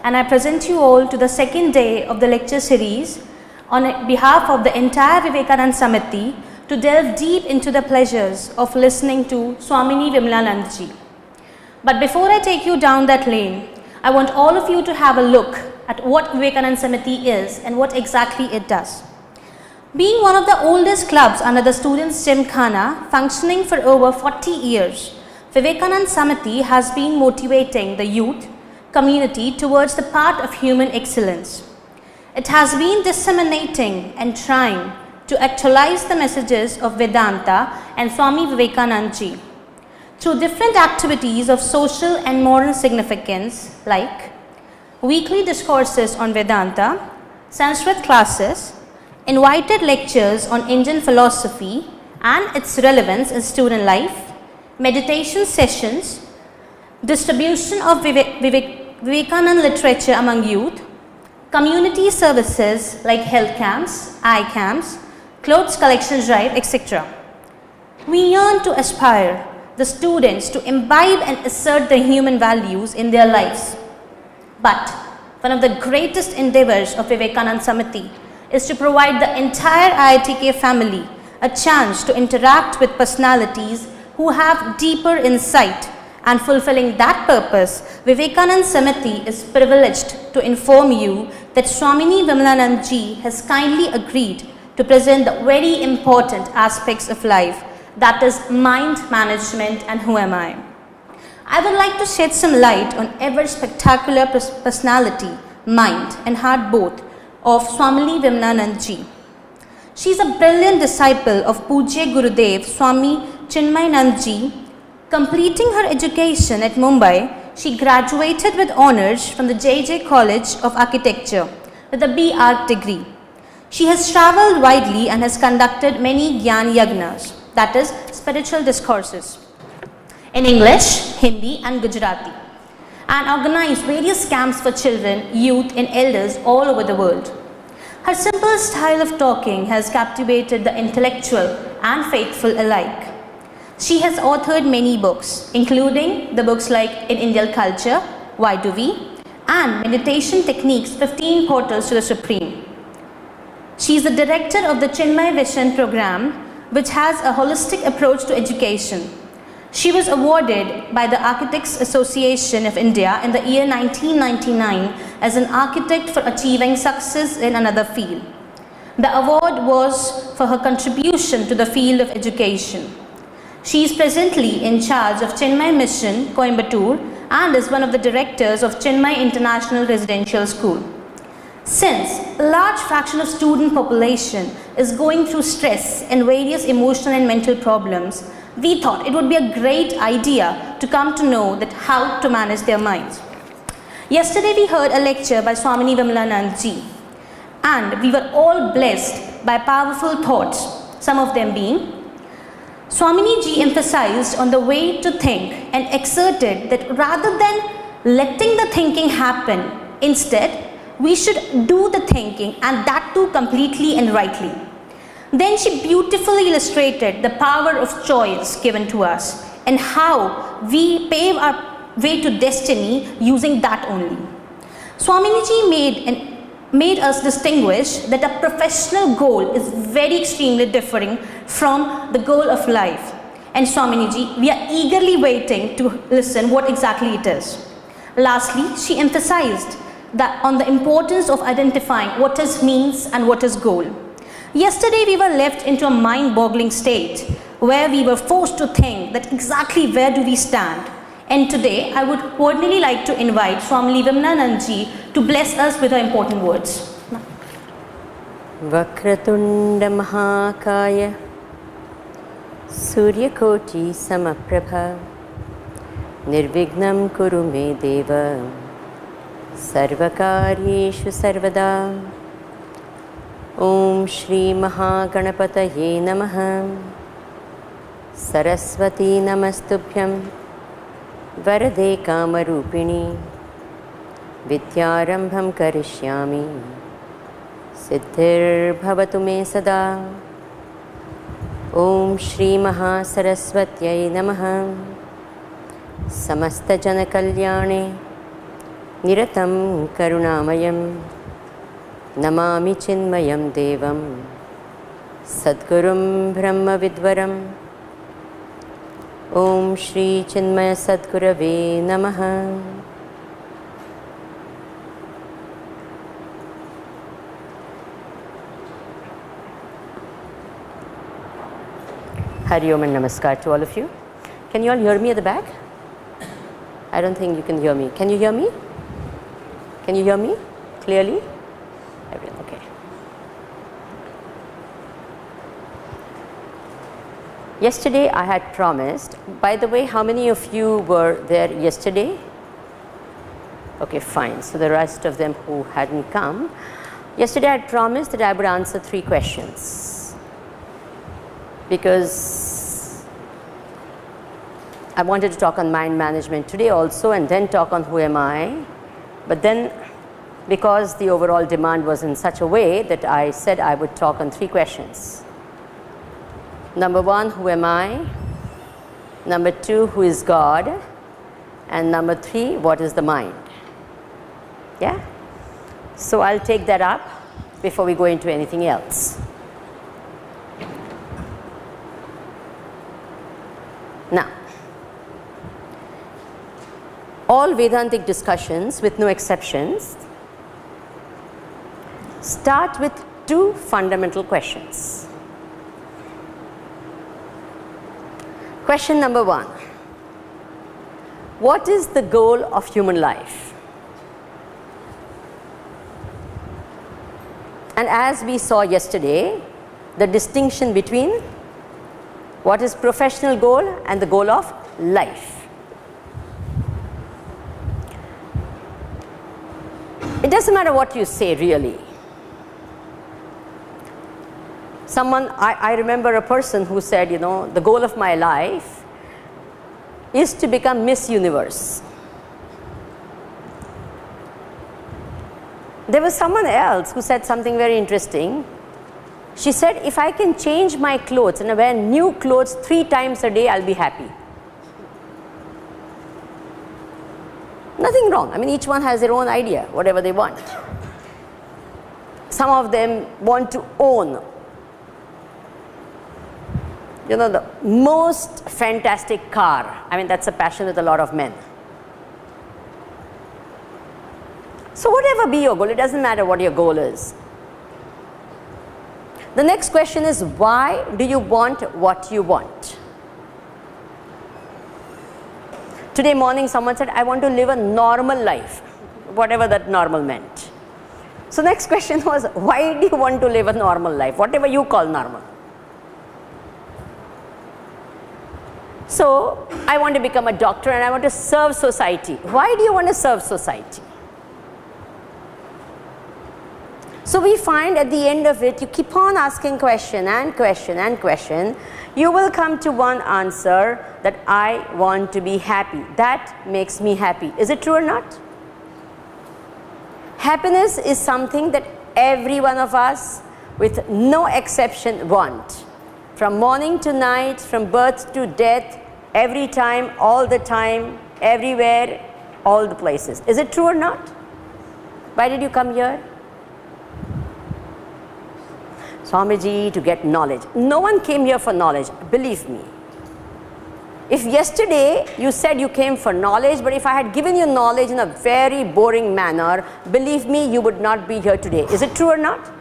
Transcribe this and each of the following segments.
and I present you all to the second day of the lecture series on behalf of the entire Vivekananda Samiti to delve deep into the pleasures of listening to Swamini Vimalananda. But before I take you down that lane, I want all of you to have a look at what Vivekananda Samiti is and what exactly it does. Being one of the oldest clubs under the Students' Gymkhana, functioning for over 40 years, Vivekananda Samiti has been motivating the youth community towards the path of human excellence. It has been disseminating and trying to actualize the messages of Vedanta and Swami Vivekananda through different activities of social and moral significance like weekly discourses on Vedanta, Sanskrit classes, invited lectures on Indian philosophy and its relevance in student life, meditation sessions, distribution of Vivekananda literature among youth, community services like health camps, eye camps, clothes collection drive, etc. We yearn to aspire the students to imbibe and assert the human values in their lives. But one of the greatest endeavors of Vivekananda Samiti is to provide the entire IITK family a chance to interact with personalities who have deeper insight, and fulfilling that purpose, Vivekananda Samiti is privileged to inform you that Swamini Vimalananda has kindly agreed to present the very important aspects of life, that is mind management and who am I. I would like to shed some light on ever spectacular personality, mind and heart both of Swamini Vimalananda. She is a brilliant disciple of Pujya Gurudev Swami Chinmayananda. Completing her education at Mumbai, she graduated with honours from the JJ College of Architecture with a B. Arch degree. She has travelled widely and has conducted many Gyan Yagnas, that is spiritual discourses, in English, Hindi and Gujarati, and organized various camps for children, youth and elders all over the world. Her simple style of talking has captivated the intellectual and faithful alike. She has authored many books, including the books like In Indian Culture, Why Do We? And Meditation Techniques, 15 Portals to the Supreme. She is the director of the Chinmay Vision program, which has a holistic approach to education. She was awarded by the Architects Association of India in the year 1999 as an architect for achieving success in another field. The award was for her contribution to the field of education. She is presently in charge of Chinmay Mission, Coimbatore, and is one of the directors of Chinmay International Residential School. Since a large fraction of student population is going through stress and various emotional and mental problems, we thought it would be a great idea to come to know that how to manage their minds. Yesterday we heard a lecture by Swamini Vimalananda, and we were all blessed by powerful thoughts, some of them being Swamini ji emphasized on the way to think and exerted that rather than letting the thinking happen, instead we should do the thinking, and that too completely and rightly. Then she beautifully illustrated the power of choice given to us and how we pave our way to destiny using that only. Swamini ji made us distinguish that a professional goal is very extremely differing from the goal of life. And Swamini ji, we are eagerly waiting to listen what exactly it is. Lastly, she emphasized that on the importance of identifying what is means and what is goal. Yesterday we were left into a mind-boggling state where we were forced to think that exactly where do we stand. And today I would ordinarily like to invite Swami Vimalananda to bless us with her important words. Vakratunda Mahakaya Suryakoti Samaprabha Nirvignam Kuru Me Deva Sarvakaryeshu Sarvada Om Shri Mahaganapataye Namaha Saraswati Namastubhyam Varade Kamarupini Vidyarambham Karishyami Siddhir Bhavatu Me Sada Om Shri Mahasaraswatyai Namaha Samasta Jana Kalyane Niratam karunamayam namami chinmayam devam sadgurum brahma vidvaram. Om Shri Chinmaya Sadgurave Namaha. Hari Om and Namaskar to all of you. Can you all hear me at the back? I don't think you can hear me. Can you hear me? Can you hear me clearly? Okay. Yesterday I had promised, by the way, how many of you were there yesterday? Okay, fine. So the rest of them who hadn't come. Yesterday I had promised that I would answer 3 questions. Because I wanted to talk on mind management today also and then talk on who am I. But then because the overall demand was in such a way that I said I would talk on 3 questions. Number 1, who am I? Number 2, who is God? And number 3, what is the mind? Yeah? So I'll take that up before we go into anything else. Now, all Vedantic discussions, with no exceptions, start with 2 fundamental questions. Question number 1. What is the goal of human life? And as we saw yesterday, the distinction between what is professional goal and the goal of life. It doesn't matter what you say really. I remember a person who said, you know, the goal of my life is to become Miss Universe. There was someone else who said something very interesting. She said, if I can change my clothes and wear new clothes 3 times a day, I'll be happy. Nothing wrong. I mean, each one has their own idea, whatever they want. Some of them want to own, you know, the most fantastic car. I mean, that's a passion with a lot of men. So whatever be your goal, it doesn't matter what your goal is. The next question is, why do you want what you want? Today morning someone said, I want to live a normal life, whatever that normal meant. So next question was, why do you want to live a normal life, whatever you call normal? So I want to become a doctor and I want to serve society. Why do you want to serve society? So we find at the end of it, you keep on asking question and question and question, you will come to one answer that I want to be happy. That makes me happy. Is it true or not? Happiness is something that every one of us, with no exception, want. From morning to night, from birth to death, every time, all the time, everywhere, all the places. Is it true or not? Why did you come here? Swamiji, to get knowledge. No one came here for knowledge, believe me. If yesterday you said you came for knowledge, but if I had given you knowledge in a very boring manner, believe me, you would not be here today. Is it true or not?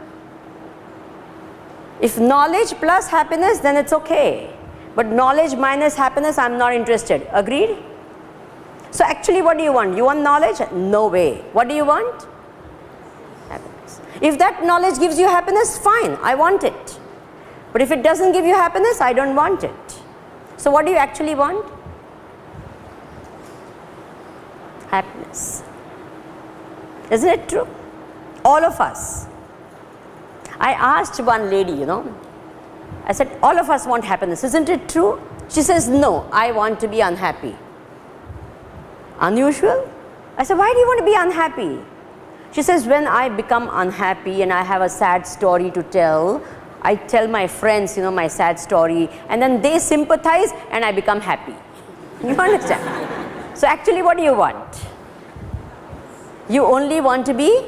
If knowledge plus happiness, then it's okay. But knowledge minus happiness, I'm not interested. Agreed? So actually, what do you want? You want knowledge? No way. What do you want? Happiness. If that knowledge gives you happiness, fine, I want it. But if it doesn't give you happiness, I don't want it. So what do you actually want? Happiness. Isn't it true? All of us. I asked one lady, you know, I said, all of us want happiness, isn't it true? She says, no, I want to be unhappy. Unusual? I said, why do you want to be unhappy? She says, when I become unhappy and I have a sad story to tell, I tell my friends, you know, my sad story, and then they sympathize and I become happy. You understand? So actually, what do you want? You only want to be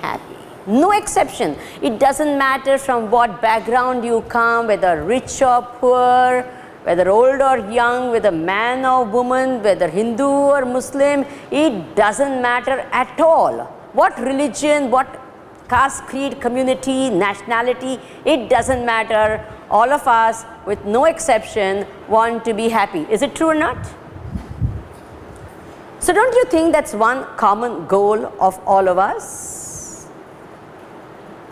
happy. No exception. It doesn't matter from what background you come, whether rich or poor, whether old or young, whether man or woman, whether Hindu or Muslim, it doesn't matter at all. What religion, what caste, creed, community, nationality, it doesn't matter. All of us, with no exception, want to be happy. Is it true or not? So don't you think that's one common goal of all of us?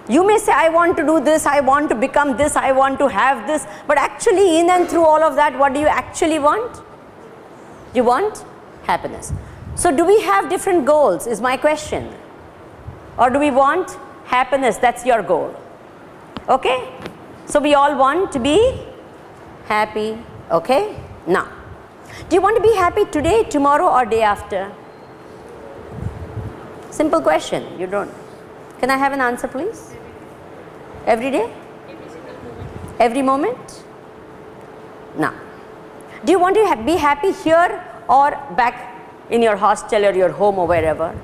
You may say, I want to do this, I want to become this, I want to have this, but actually in and through all of that, what do you actually want? You want happiness. So do we have different goals is my question. Or do we want happiness? That's your goal. Okay? So we all want to be happy. Okay? Now, do you want to be happy today, tomorrow, or day after? Simple question. You don't. Can I have an answer, please? Every day? Every moment? Now, do you want to be happy here or back in your hostel or your home or wherever?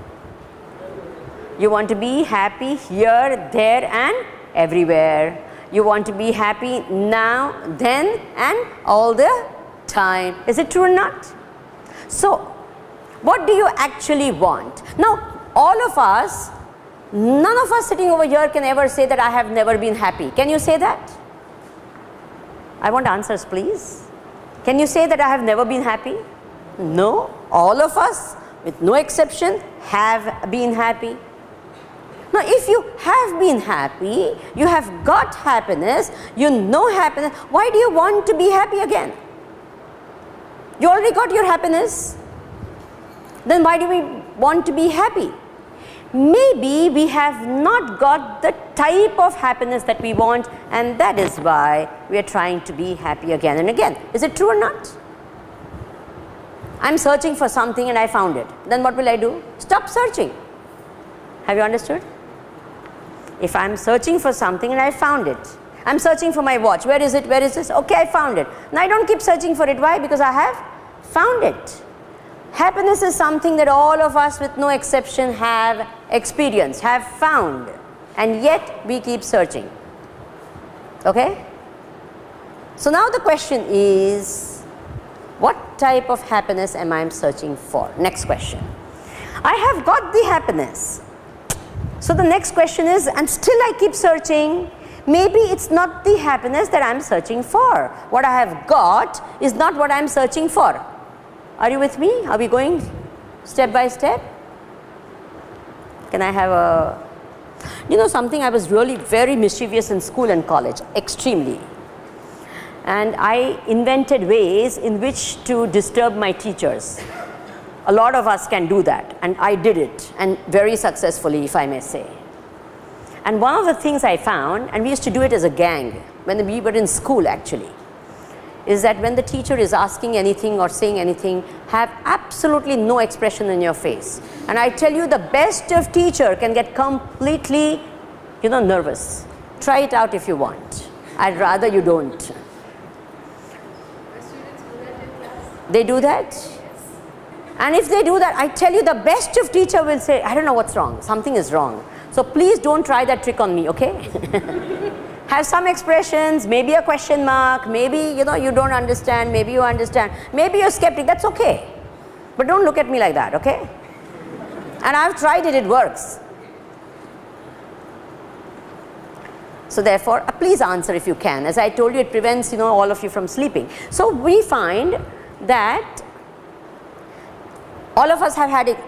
You want to be happy here, there, and everywhere. You want to be happy now, then, and all the time. Is it true or not? So, what do you actually want? Now, all of us, none of us sitting over here can ever say that I have never been happy. Can you say that? I want answers, please. Can you say that I have never been happy? No. All of us, with no exception, have been happy. Now, if you have been happy, you have got happiness, you know happiness, why do you want to be happy again? You already got your happiness. Then why do we want to be happy? Maybe we have not got the type of happiness that we want, and that is why we are trying to be happy again and again. Is it true or not? I am searching for something and I found it. Then what will I do? Stop searching. Have you understood? If I am searching for something and I found it, I am searching for my watch. Where is it? Where is this? Okay, I found it. Now I don't keep searching for it. Why? Because I have found it. Happiness is something that all of us with no exception have experienced, have found, and yet we keep searching. Okay? So now the question is, what type of happiness am I searching for? Next question. I have got the happiness. So the next question is, and still I keep searching. Maybe it's not the happiness that I am searching for. What I have got is not what I am searching for. Are you with me? Are we going step by step? Can I have a... You know something, I was really very mischievous in school and college, extremely. And I invented ways in which to disturb my teachers. A lot of us can do that, and I did it, and very successfully, if I may say. And one of the things I found, and we used to do it as a gang, when we were in school actually, is that when the teacher is asking anything or saying anything, have absolutely no expression in your face. And I tell you, the best of teacher can get completely, nervous. Try it out if you want. I'd rather you don't. They do that? And if they do that, I tell you, the best of teacher will say, I don't know what's wrong, something is wrong. So please don't try that trick on me, okay? Have some expressions, maybe a question mark, maybe you don't understand, maybe you understand, maybe you're skeptic, that's okay. But don't look at me like that, okay? And I've tried it, it works. So therefore, please answer if you can. As I told you, it prevents all of you from sleeping. So we find that all of us have had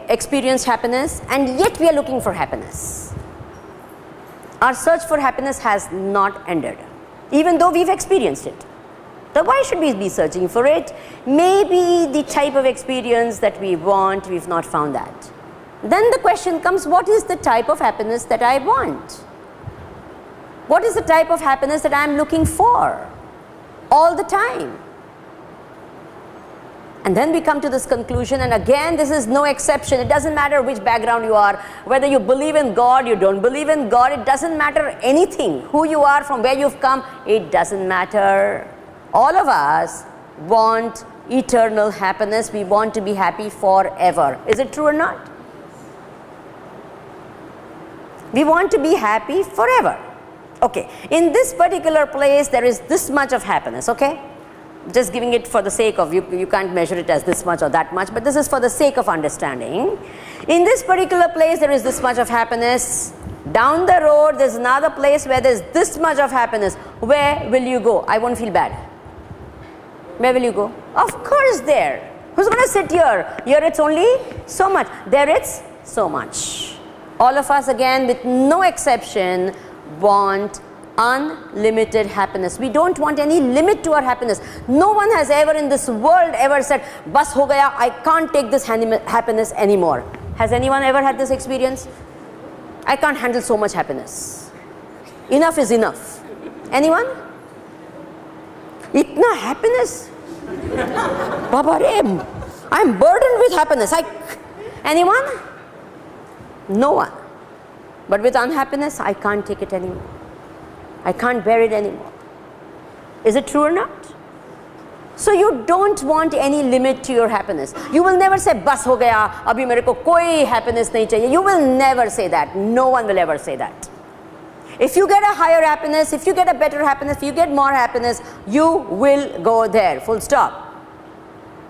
experienced happiness, and yet we are looking for happiness. Our search for happiness has not ended, even though we've experienced it. So why should we be searching for it? Maybe the type of experience that we want, we've not found that. Then the question comes, what is the type of happiness that I want? What is the type of happiness that I'm looking for all the time? And then we come to this conclusion, and again this is no exception. It doesn't matter which background you are, whether you believe in God, you don't believe in God, it doesn't matter anything, who you are, from where you've come, it doesn't matter. All of us want eternal happiness. We want to be happy forever. Is it true or not? We want to be happy forever. Okay, in this particular place there is this much of happiness, okay? Just giving it for the sake of, you can't measure it as this much or that much, but this is for the sake of understanding. In this particular place there is this much of happiness. Down the road there's another place where there's this much of happiness. Where will you go? I won't feel bad. Where will you go? Of course there. Who's going to sit here? Here it's only so much. There it's so much. All of us, again, with no exception, want unlimited happiness. We don't want any limit to our happiness. No one has ever in this world ever said, "Bas ho gaya, I can't take this happiness anymore." Has anyone ever had this experience? I can't handle so much happiness. Enough is enough. Anyone? Itna happiness? Baba re, I'm burdened with happiness. Anyone? No one. But with unhappiness, I can't take it anymore. I can't bear it anymore. Is it true or not? So you don't want any limit to your happiness. You will never say, "Bas ho gaya, abhi mere ko koi happiness nahi chahiye." You will never say that. No one will ever say that. If you get a higher happiness, if you get a better happiness, if you get more happiness, you will go there. Full stop.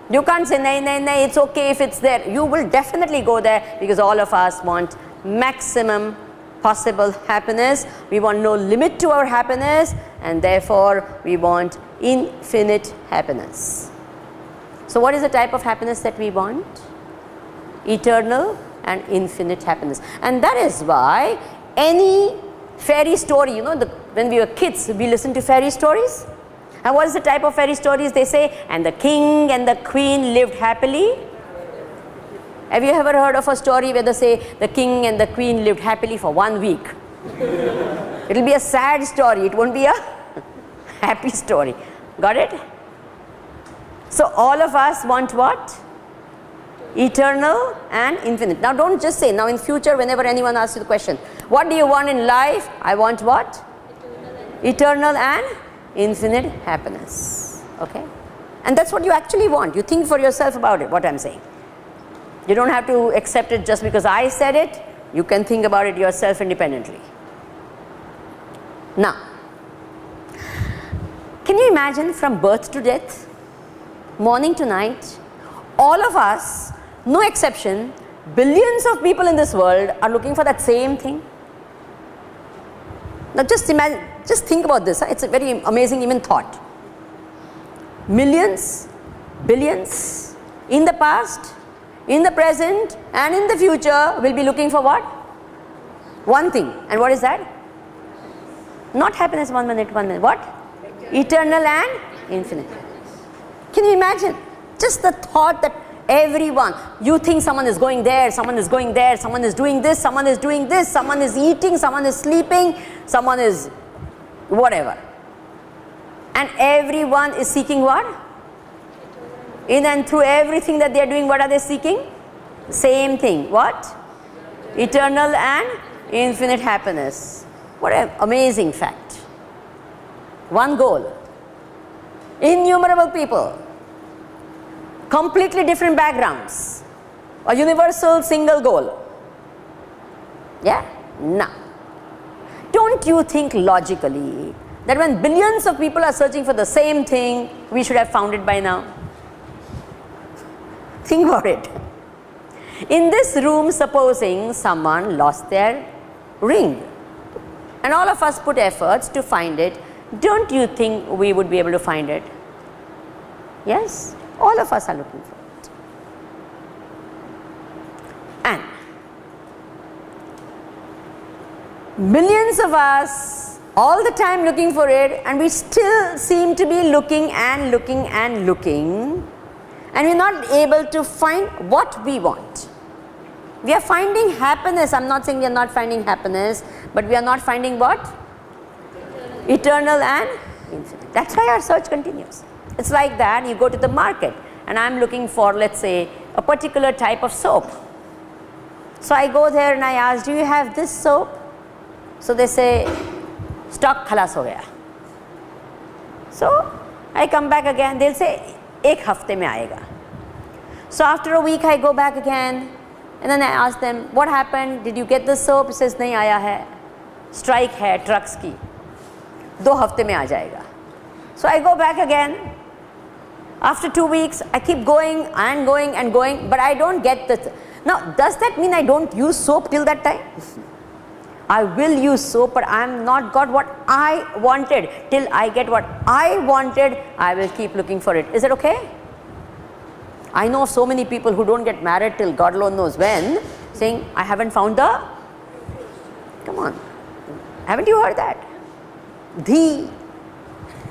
You can't say, "Nahi, nahi, nahi, it's okay if it's there." You will definitely go there, because all of us want maximum possible happiness. We want no limit to our happiness, and therefore we want infinite happiness. So what is the type of happiness that we want? Eternal and infinite happiness. And that is why any fairy story, you know, when we were kids, we listened to fairy stories. And what is the type of fairy stories? They say, "And the king and the queen lived happily." Have you ever heard of a story where they say the king and the queen lived happily for 1 week? It will be a sad story. It won't be a happy story. Got it? So all of us want what? Eternal and infinite. Now don't just say, now in future whenever anyone asks you the question, what do you want in life? I want what? Eternal and infinite happiness. Okay? And that's what you actually want. You think for yourself about it, what I'm saying. You don't have to accept it just because I said it. You can think about it yourself independently. Now, can you imagine from birth to death, morning to night, all of us, no exception, billions of people in this world are looking for that same thing? Now just imagine, just think about this. It's a very amazing even thought. Millions, billions, in the past, in the present and in the future will be looking for what? One thing. And what is that? Not happiness, 1 minute, 1 minute. What? Eternal and infinite. Can you imagine? Just the thought that everyone, you think someone is going there, someone is going there, someone is doing this, someone is doing this, someone is eating, someone is sleeping, someone is whatever. And everyone is seeking what? In and through everything that they are doing, what are they seeking? Same thing. What? Eternal and infinite happiness. What an amazing fact. One goal. Innumerable people. Completely different backgrounds. A universal single goal. Yeah? Now, don't you think logically that when billions of people are searching for the same thing, we should have found it by now? Think about it. In this room, supposing someone lost their ring and all of us put efforts to find it, don't you think we would be able to find it? Yes? All of us are looking for it. And millions of us all the time looking for it, and we still seem to be looking and looking and looking, and we're not able to find what we want. We are finding happiness. I'm not saying we are not finding happiness, but we are not finding what? Eternal and infinite. That's why our search continues. It's like that. You go to the market and I'm looking for, let's say, a particular type of soap. So I go there and I ask, do you have this soap? So they say, stock khalas ho gaya. So I come back again. They'll say, ek hafte mein aayega. So after a week I go back again. And then I asked them, what happened? Did you get the soap? He says, nahi aaya hai. Strike hai trucks ki. 2 hafte mein aa jayega. So I go back again. After 2 weeks, I keep going and going and going, but I don't get the. Now, does that mean I don't use soap till that time? I will use soap, but I am not got what I wanted. Till I get what I wanted, I will keep looking for it. Is it okay? I know so many people who don't get married till God alone knows when, saying, I haven't found the. Come on. Haven't you heard that? The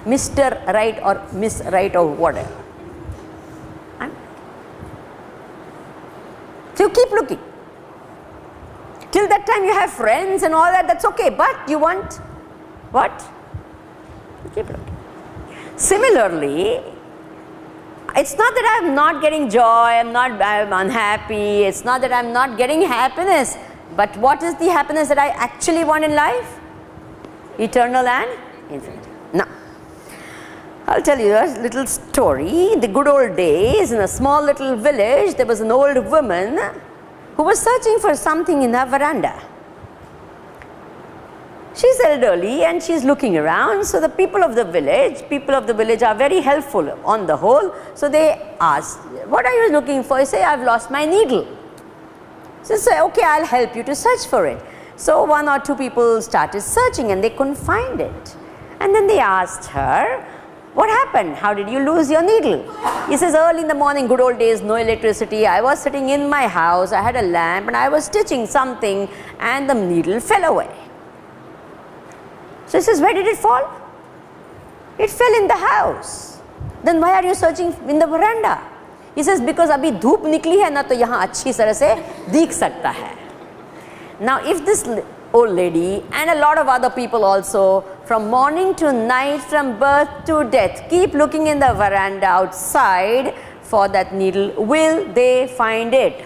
Mr. Right or Miss Right or whatever. So you keep looking. Till that time you have friends and all that, that's okay. But you want what? You keep looking. Similarly, it's not that I'm not getting joy, I'm unhappy, it's not that I'm not getting happiness. But what is the happiness that I actually want in life? Eternal and infinite. Now, I'll tell you a little story. In the good old days, in a small little village, there was an old woman who was searching for something in her veranda. She's elderly and she's looking around, so the people of the village are very helpful on the whole. So they ask, what are you looking for? You say, I've lost my needle. So say, okay, I'll help you to search for it. So 1 or 2 people started searching and they couldn't find it. And then they asked her, what happened? How did you lose your needle? He says, early in the morning, good old days, no electricity. I was sitting in my house, I had a lamp and I was stitching something and the needle fell away. So he says, where did it fall? It fell in the house. Then why are you searching in the veranda? He says, because abhi dhoop nikli hai na, to yahan achhi tarah se deekh sakta hai. Now if this old lady and a lot of other people also, from morning to night, from birth to death, keep looking in the veranda outside for that needle, will they find it?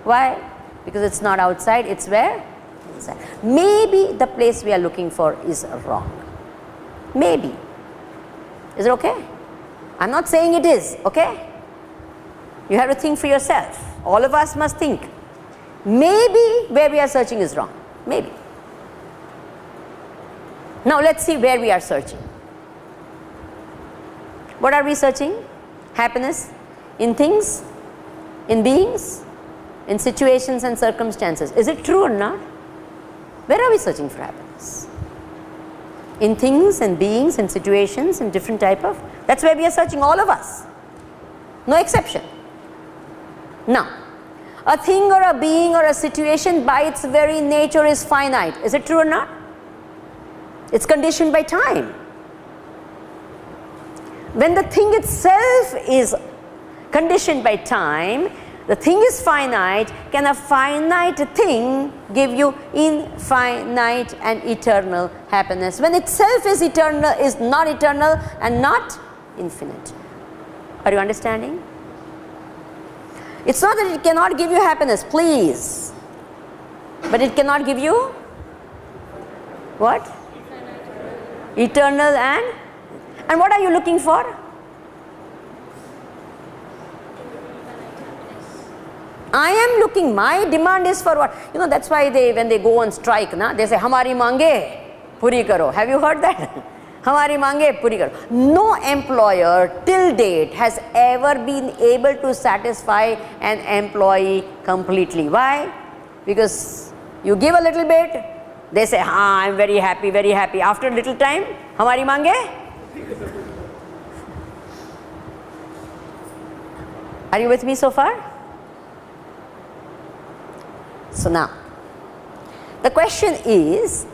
Why? Because it's not outside, it's where? Inside. Maybe the place we are looking for is wrong. Maybe. Is it okay? I'm not saying it is, okay? You have to think for yourself. All of us must think. Maybe where we are searching is wrong. Maybe. Now let's see where we are searching. What are we searching? Happiness in things, in beings, in situations and circumstances. Is it true or not? Where are we searching for happiness? In things and beings and situations and different type of. That's where we are searching, all of us. No exception. Now, a thing or a being or a situation by its very nature is finite. Is it true or not? It's conditioned by time. When the thing itself is conditioned by time, the thing is finite. Can a finite thing give you infinite and eternal happiness? When itself is eternal, is not eternal and not infinite. Are you understanding? It's not that it cannot give you happiness, please. But it cannot give you what? Eternal and what are you looking for? I am looking, my demand is for what? You know, that's why when they go on strike, they say, Hamari mange, puri karo. Have you heard that? Hamari mange, puri karo. No employer till date has ever been able to satisfy an employee completely. Why? Because you give a little bit, they say, I am very happy, very happy. After a little time, Hamari mange? Are you with me so far? So now, the question is,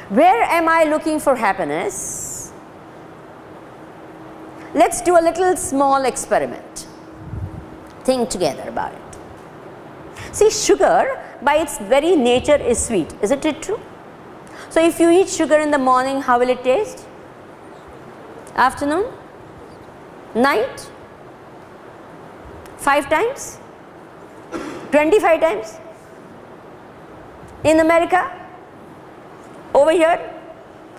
where am I looking for happiness? Let's do a little small experiment. Think together about it. See, sugar by its very nature is sweet. Isn't it true? So if you eat sugar in the morning, how will it taste? Afternoon? Night? 5 times? 25 times? In America? Over here?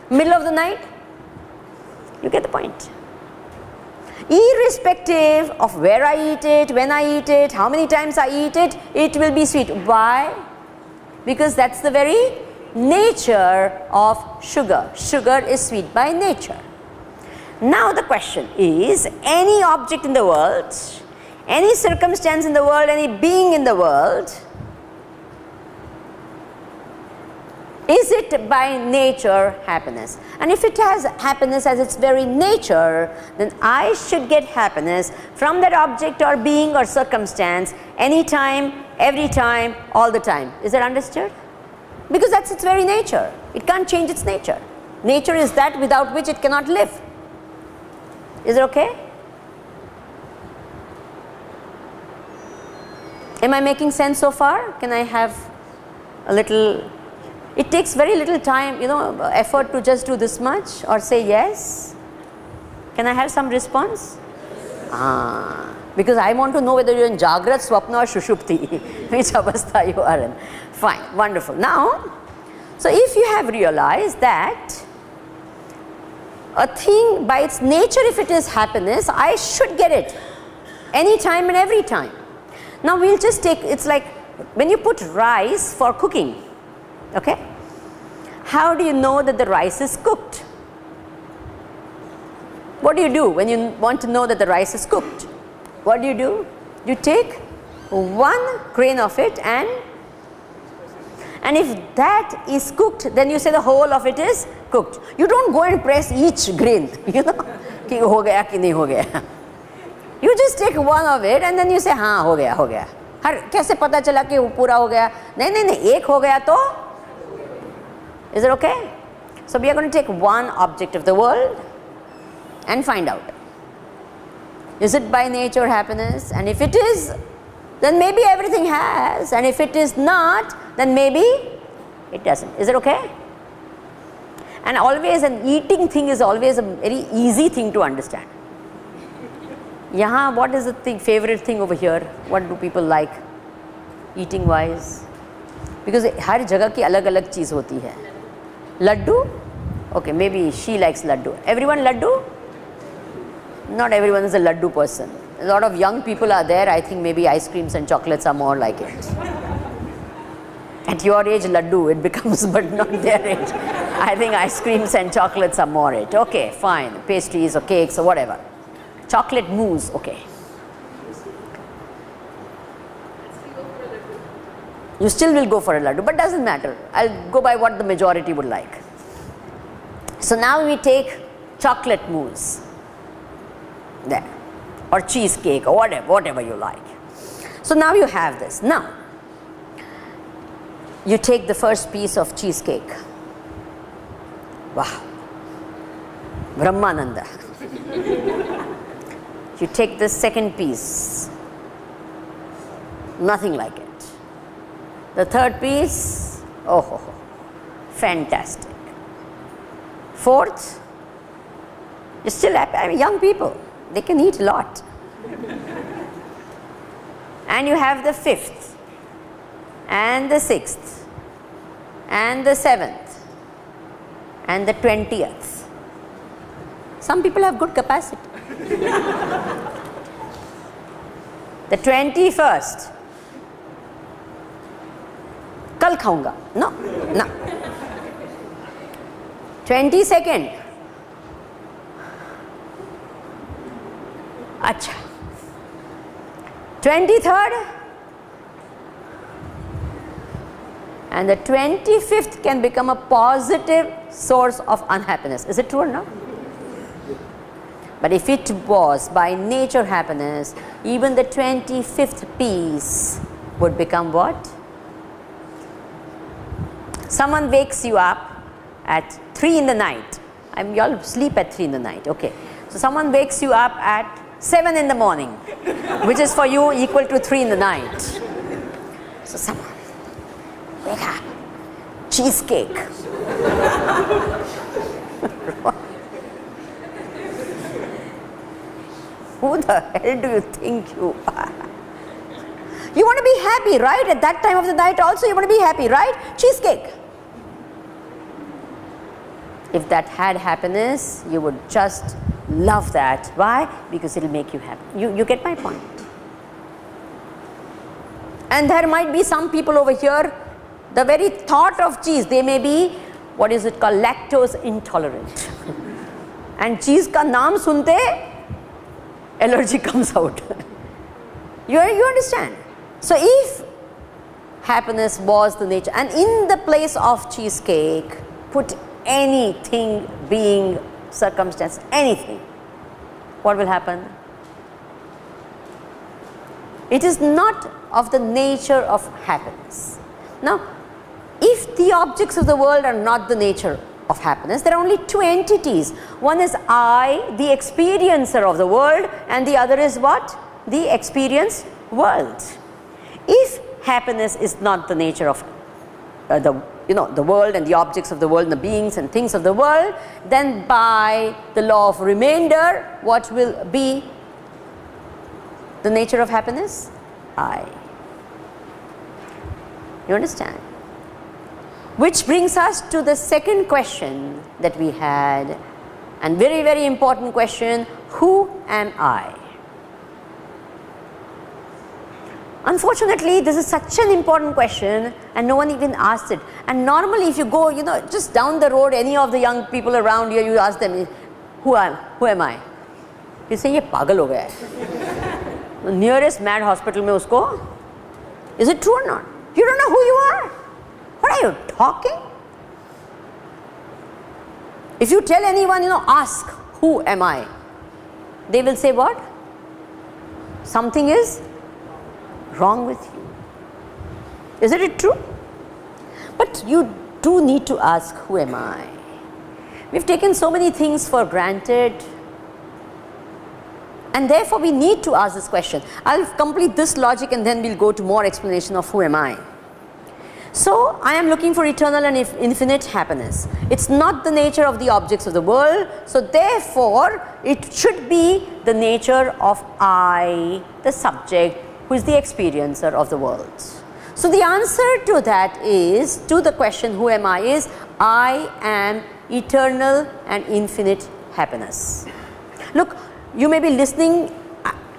Middle of the night? You get the point. Irrespective of where I eat it, when I eat it, how many times I eat it, it will be sweet. Why? Because that's the very nature of sugar. Sugar is sweet by nature. Now the question is, any object in the world, any circumstance in the world, any being in the world, is it by nature happiness? And if it has happiness as its very nature, then I should get happiness from that object or being or circumstance anytime, every time, all the time. Is that understood? Because that's its very nature. It can't change its nature. Nature is that without which it cannot live. Is it okay? Am I making sense so far? Can I have a little... It takes very little time, effort to just do this much or say yes. Can I have some response? Because I want to know whether you're in Jagrat, Swapna or Shushupti, which avastha you are in. Fine, wonderful. Now, so if you have realized that a thing by its nature, if it is happiness, I should get it anytime and every time. Now we'll just take, it's like when you put rice for cooking, okay? How do you know that the rice is cooked? What do you do when you want to know that the rice is cooked? What do? You take one grain of it and if that is cooked, then you say the whole of it is cooked. You don't go and press each grain, ki ho gaya ki nahi ho gaya. You just take one of it and then you say, हाँ हो गया. हर कैसे पता चला कि वो पूरा हो गया? नहीं, एक हो गया तो? Is it okay? So we are going to take one object of the world and find out. Is it by nature happiness? And if it is, then maybe everything has. And if it is not, then maybe it doesn't. Is it okay? And always an eating thing is always a very easy thing to understand. Yahan, what is the favorite thing over here? What do people like eating wise? Because हर जगह की अलग-अलग चीज़ होती है. Laddu? Okay, maybe she likes laddu. Everyone laddu? Not everyone is a laddu person. A lot of young people are there. I think maybe ice creams and chocolates are more like it. At your age, laddu, it becomes, but not their age. I think ice creams and chocolates are more it. Okay, fine. Pastries or cakes or whatever. Chocolate mousse, okay. You still will go for a laddu, but doesn't matter. I'll go by what the majority would like. So now we take chocolate mousse. There. Or cheesecake or whatever you like. So now you have this. Now, you take the first piece of cheesecake. Wow. Brahmananda. You take the second piece. Nothing like it. The third piece, oh, fantastic. Fourth, you still have young people. They can eat a lot. And you have the fifth, and the sixth, and the seventh, and the 20th. Some people have good capacity. The 21st. कल खाऊंगा. No. 22nd. अच्छा. 23rd. And the 25th can become a positive source of unhappiness. Is it true or not? But if it was by nature happiness, even the 25th piece would become what? Someone wakes you up at 3 in the night. You all sleep at 3 in the night, okay. So someone wakes you up at 7 in the morning, which is for you equal to 3 in the night. So someone, wake up, cheesecake. Who the hell do you think you are? You want to be happy, right? At that time of the night also you want to be happy, right? Cheesecake. If that had happiness, you would just love that. Why? Because it will make you happy. You get my point? And there might be some people over here, the very thought of cheese, they may be, what is it called, lactose intolerant. And cheese ka naam sunte, allergy comes out. You understand? So if happiness was the nature, and in the place of cheesecake, put anything, being, circumstance, anything, what will happen? It is not of the nature of happiness. Now, if the objects of the world are not the nature of happiness, there are only two entities. One is I, the experiencer of the world, and the other is what? The experienced world. If happiness is not the nature of the world and the objects of the world and the beings and things of the world, then by the law of remainder, what will be the nature of happiness? I. You understand? Which brings us to the second question that we had, and very, very important question: who am I? Unfortunately, this is such an important question and no one even asked it. And normally if you go, just down the road, any of the young people around here, you ask them, who am I? You say, ye pagal ho gaya hai. The nearest mad hospital mein usko, is it true or not? You don't know who you are. What are you talking? If you tell anyone, ask, who am I? They will say what? Something is wrong with you. Isn't it true? But you do need to ask, who am I? We've taken so many things for granted, and therefore we need to ask this question. I'll complete this logic and then we'll go to more explanation of who am I. So, I am looking for eternal and infinite happiness. It's not the nature of the objects of the world, so therefore it should be the nature of I, the subject, who is the experiencer of the world. So the answer to that is, to the question who am I, is I am eternal and infinite happiness. Look, you may be listening,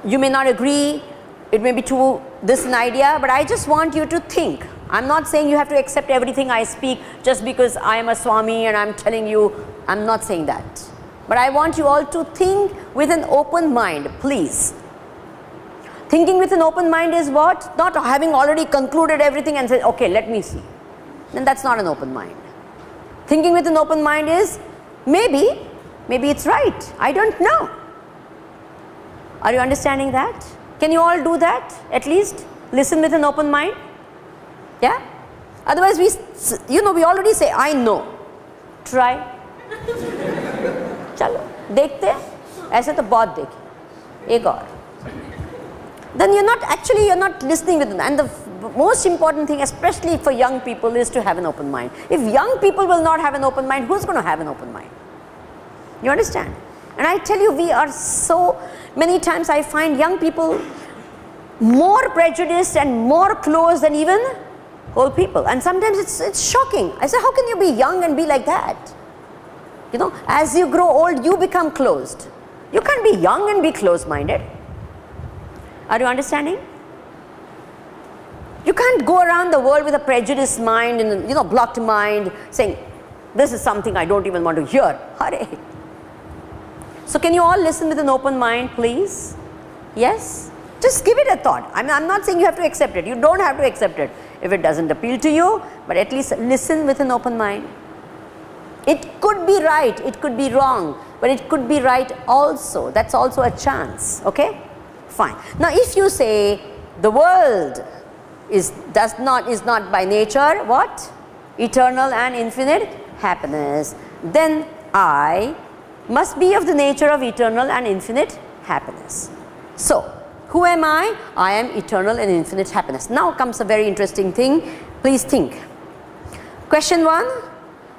you may not agree, it may be to this an idea, but I just want you to think. I'm not saying you have to accept everything I speak just because I am a Swami and I'm telling you, I'm not saying that. But I want you all to think with an open mind, please. Thinking with an open mind is what? Not having already concluded everything and say, okay, let me see. Then that's not an open mind. Thinking with an open mind is, maybe it's right. I don't know. Are you understanding that? Can you all do that? At least listen with an open mind? Yeah? Otherwise we already say, I know. Try. Chalo, dekhte hain. Aise to bahut dekhe. Ek aur. Then you're not listening with them. And the most important thing, especially for young people, is to have an open mind. If young people will not have an open mind, who's going to have an open mind? You understand? And I tell you, we are so many times I find young people more prejudiced and more closed than even old people. And sometimes it's shocking. I say, how can you be young and be like that? As you grow old, you become closed. You can't be young and be closed-minded. Are you understanding? You can't go around the world with a prejudiced mind and blocked mind, saying, this is something I don't even want to hear. Hurry. So can you all listen with an open mind, please? Yes? Just give it a thought. I'm not saying you have to accept it. You don't have to accept it if it doesn't appeal to you, but at least listen with an open mind. It could be right, it could be wrong, but it could be right also. That's also a chance. Okay? Fine. Now if you say the world is not by nature what? Eternal and infinite happiness, then I must be of the nature of eternal and infinite happiness. So, who am I? I am eternal and infinite happiness. Now comes a very interesting thing. Please think. Question 1.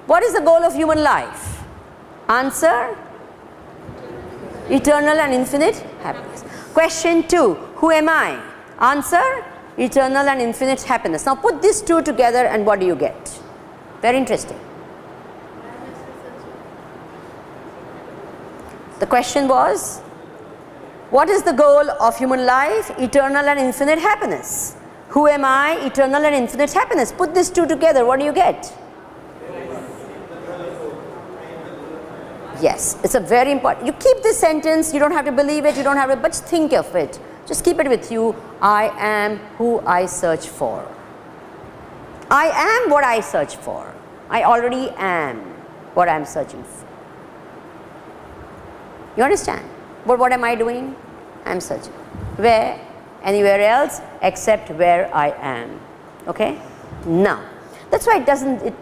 What is the goal of human life? Answer: eternal and infinite happiness. Question 2. Who am I? Answer: eternal and infinite happiness. Now put these two together and what do you get? Very interesting. The question was, what is the goal of human life? Eternal and infinite happiness. Who am I? Eternal and infinite happiness. Put these two together, what do you get? Yes, it's a very important. You keep this sentence, you don't have to believe it, you don't have to, but think of it. Just keep it with you. I am who I search for. I am what I search for. I already am what I am searching for. You understand? But what am I doing? I am searching. Where? Anywhere else except where I am. Okay? Now, that's why it doesn't,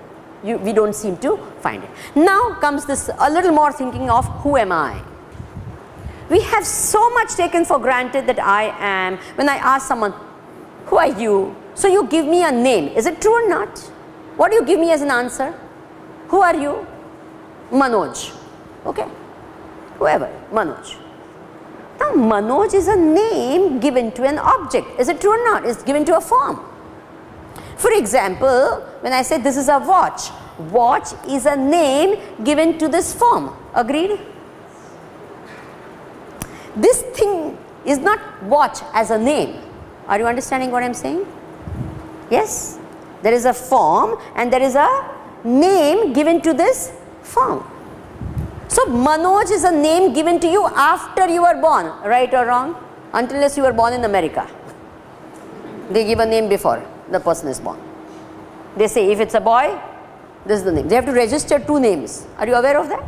we don't seem to find it. Now comes this a little more thinking of who am I? We have so much taken for granted that I am. When I ask someone, who are you? So you give me a name. Is it true or not? What do you give me as an answer? Who are you? Manoj. Okay. Whoever, Manoj. Now Manoj is a name given to an object. Is it true or not? It's given to a form. For example, when I say this is a watch, watch is a name given to this form. Agreed? This thing is not watch as a name. Are you understanding what I am saying? Yes? There is a form and there is a name given to this form. So Manoj is a name given to you after you were born, right or wrong? Unless you were born in America. They give a name before the person is born. They say if it's a boy, this is the name. They have to register 2 names. Are you aware of that?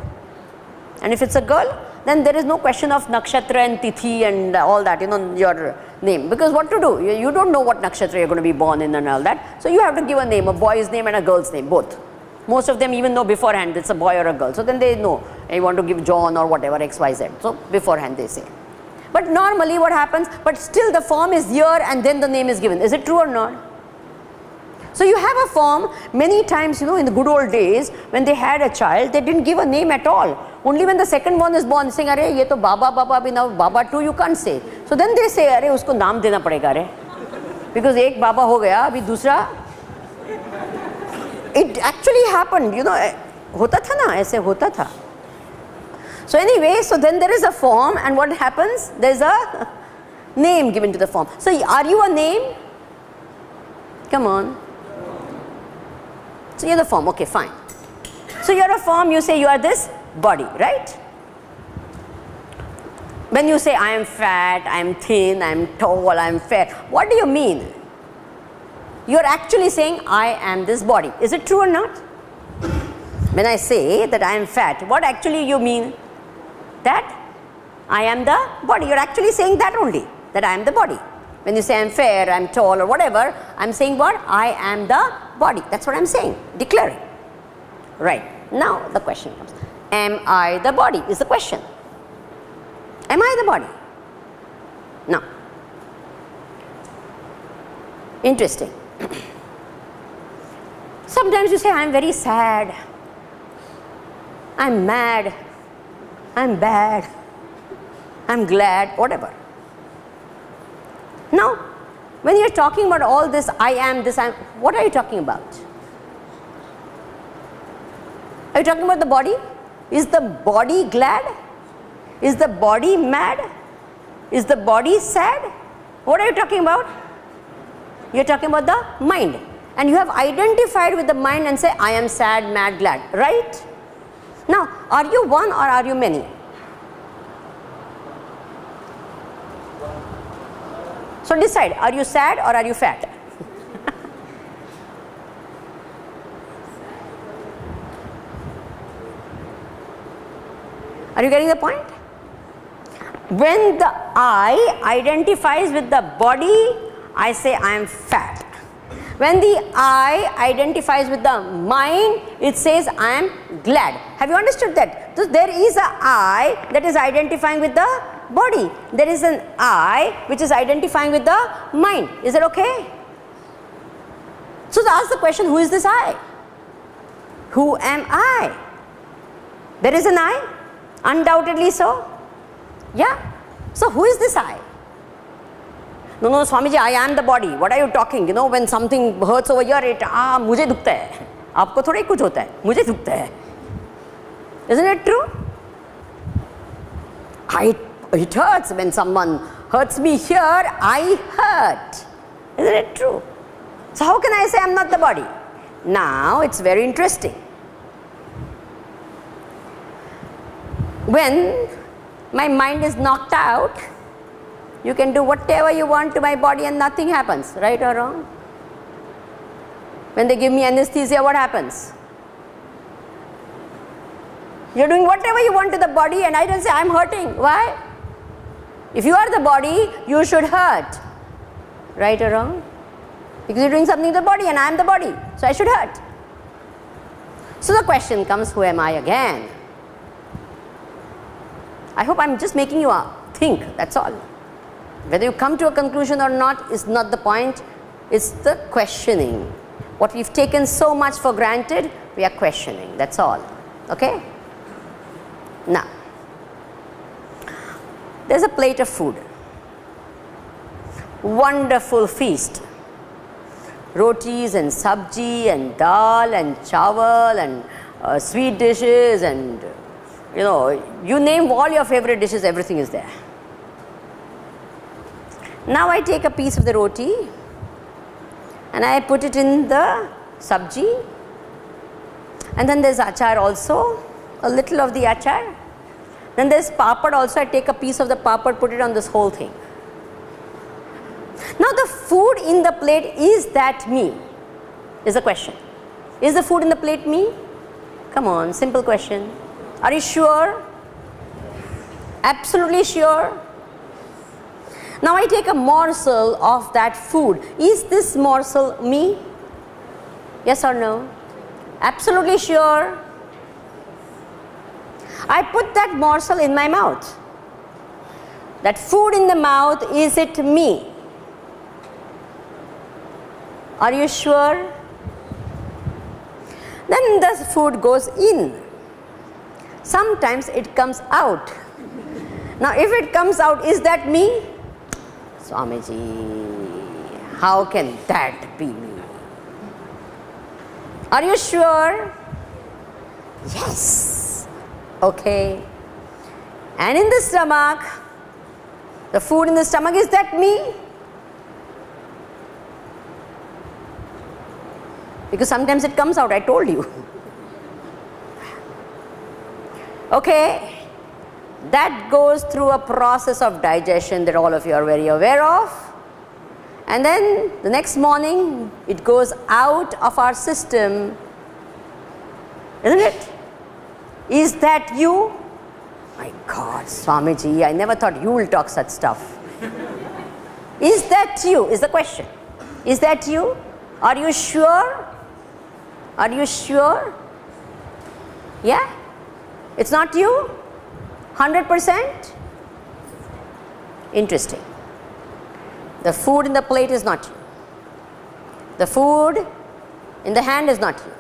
And if it's a girl, then there is no question of nakshatra and tithi and all that, you know, your name. Because what to do? You don't know what nakshatra you're going to be born in and all that. So you have to give a name, a boy's name and a girl's name, both. Most of them even know beforehand it's a boy or a girl. So then they know, you want to give John or whatever, XYZ. So beforehand they say. But normally what happens, but still the form is here and then the name is given. Is it true or not? So you have a form, many times, you know, in the good old days, when they had a child, they didn't give a name at all. Only when the second one is born, saying, "Arey, ye to Baba, Baba," now Baba too, you can't say. So then they say, "Arey, usko naam dena padega re." Because ek Baba ho gaya, abhi dusra. It actually happened, you know, hota tha na, aise hota tha. So anyway, so then there is a form and what happens? There is a name given to the form. So are you a name? Come on. So you're the form, okay, fine. So you're a form, you say you are this body, right? When you say I am fat, I am thin, I am tall, I am fair, what do you mean? You're actually saying I am this body. Is it true or not? When I say that I am fat, what actually you mean? That I am the body. You're actually saying that only, that I am the body. When you say I am fair, I am tall or whatever, I am saying what? I am the body. That's what I am saying, declaring. Right. Now the question comes. Am I the body is the question. Am I the body? Now, interesting. Sometimes you say I am very sad, I am mad, I am bad, I am glad, whatever. Now, when you are talking about all this, I am this, I am, what are you talking about? Are you talking about the body? Is the body glad? Is the body mad? Is the body sad? What are you talking about? You are talking about the mind. And you have identified with the mind and say, I am sad, mad, glad, right? Now, are you one or are you many? So decide, are you sad or are you fat? Are you getting the point? When the I identifies with the body, I say I am fat. When the I identifies with the mind, it says I am glad. Have you understood that? So there is a I that is identifying with the body. There is an I which is identifying with the mind. Is it okay? So ask the question, who is this I? Who am I? There is an I? Undoubtedly so. Yeah. So who is this I? No, no, Swamiji, I am the body. What are you talking? You know, when something hurts over here, it, मुझे दुखता है. आपको थोड़ा ही कुछ होता है. मुझे दुखता है. Isn't it true? It hurts when someone hurts me here, I hurt. Isn't it true? So how can I say I am not the body? Now it's very interesting. When my mind is knocked out, you can do whatever you want to my body and nothing happens, right or wrong? When they give me anesthesia, what happens? You are doing whatever you want to the body and I don't say I am hurting. Why? If you are the body, you should hurt, right or wrong? Because you are doing something to the body and I am the body, so I should hurt. So the question comes, who am I again? I hope I am just making you think, that's all. Whether you come to a conclusion or not is not the point, it's the questioning. What we've taken so much for granted, we are questioning, that's all. Okay? Now, there's a plate of food. Wonderful feast. Rotis and sabji and dal and chawal and sweet dishes and you name all your favorite dishes, everything is there. Now I take a piece of the roti and I put it in the sabji, and then there's achar also, a little of the achar. Then there's papad also, I take a piece of the papad, put it on this whole thing. Now the food in the plate, is that me? Is the question. Is the food in the plate me? Come on, simple question. Are you sure? Absolutely sure? Now I take a morsel of that food. Is this morsel me? Yes or no? Absolutely sure? I put that morsel in my mouth. That food in the mouth, is it me? Are you sure? Then the food goes in. Sometimes it comes out. Now if it comes out, is that me? Swamiji, how can that be me? Are you sure? Yes. Okay. And in the stomach, the food in the stomach, is that me? Because sometimes it comes out, I told you. Okay. That goes through a process of digestion that all of you are very aware of. And then the next morning, it goes out of our system. Isn't it? Is that you? My God, Swamiji, I never thought you will talk such stuff. Is that you? Is the question. Is that you? Are you sure? Are you sure? Yeah? It's not you? 100%? Interesting. The food in the plate is not you. The food in the hand is not you.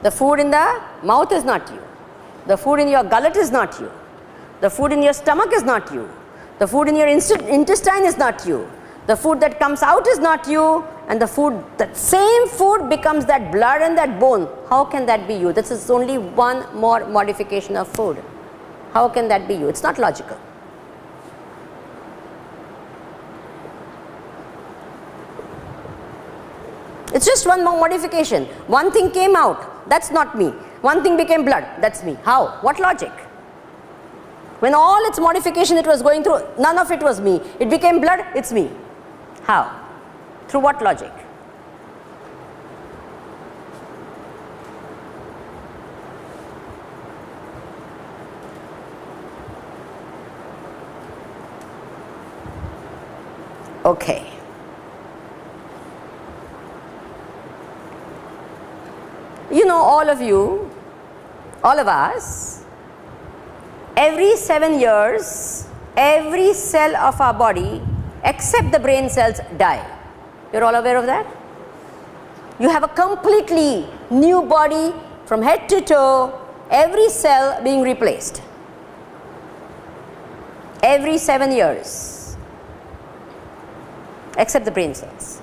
The food in the mouth is not you. The food in your gullet is not you. The food in your stomach is not you. The food in your intestine is not you. The food that comes out is not you. And the food, that same food becomes that blood and that bone. How can that be you? This is only one more modification of food. How can that be you? It's not logical. It's just one more modification. One thing came out, that's not me. One thing became blood, that's me. How? What logic? When all its modification it was going through, none of it was me. It became blood, it's me. How? Through what logic? Okay. You know, all of you, all of us, every 7 years, every cell of our body except the brain cells die. You're all aware of that? You have a completely new body from head to toe, every cell being replaced. Every 7 years, except the brain cells.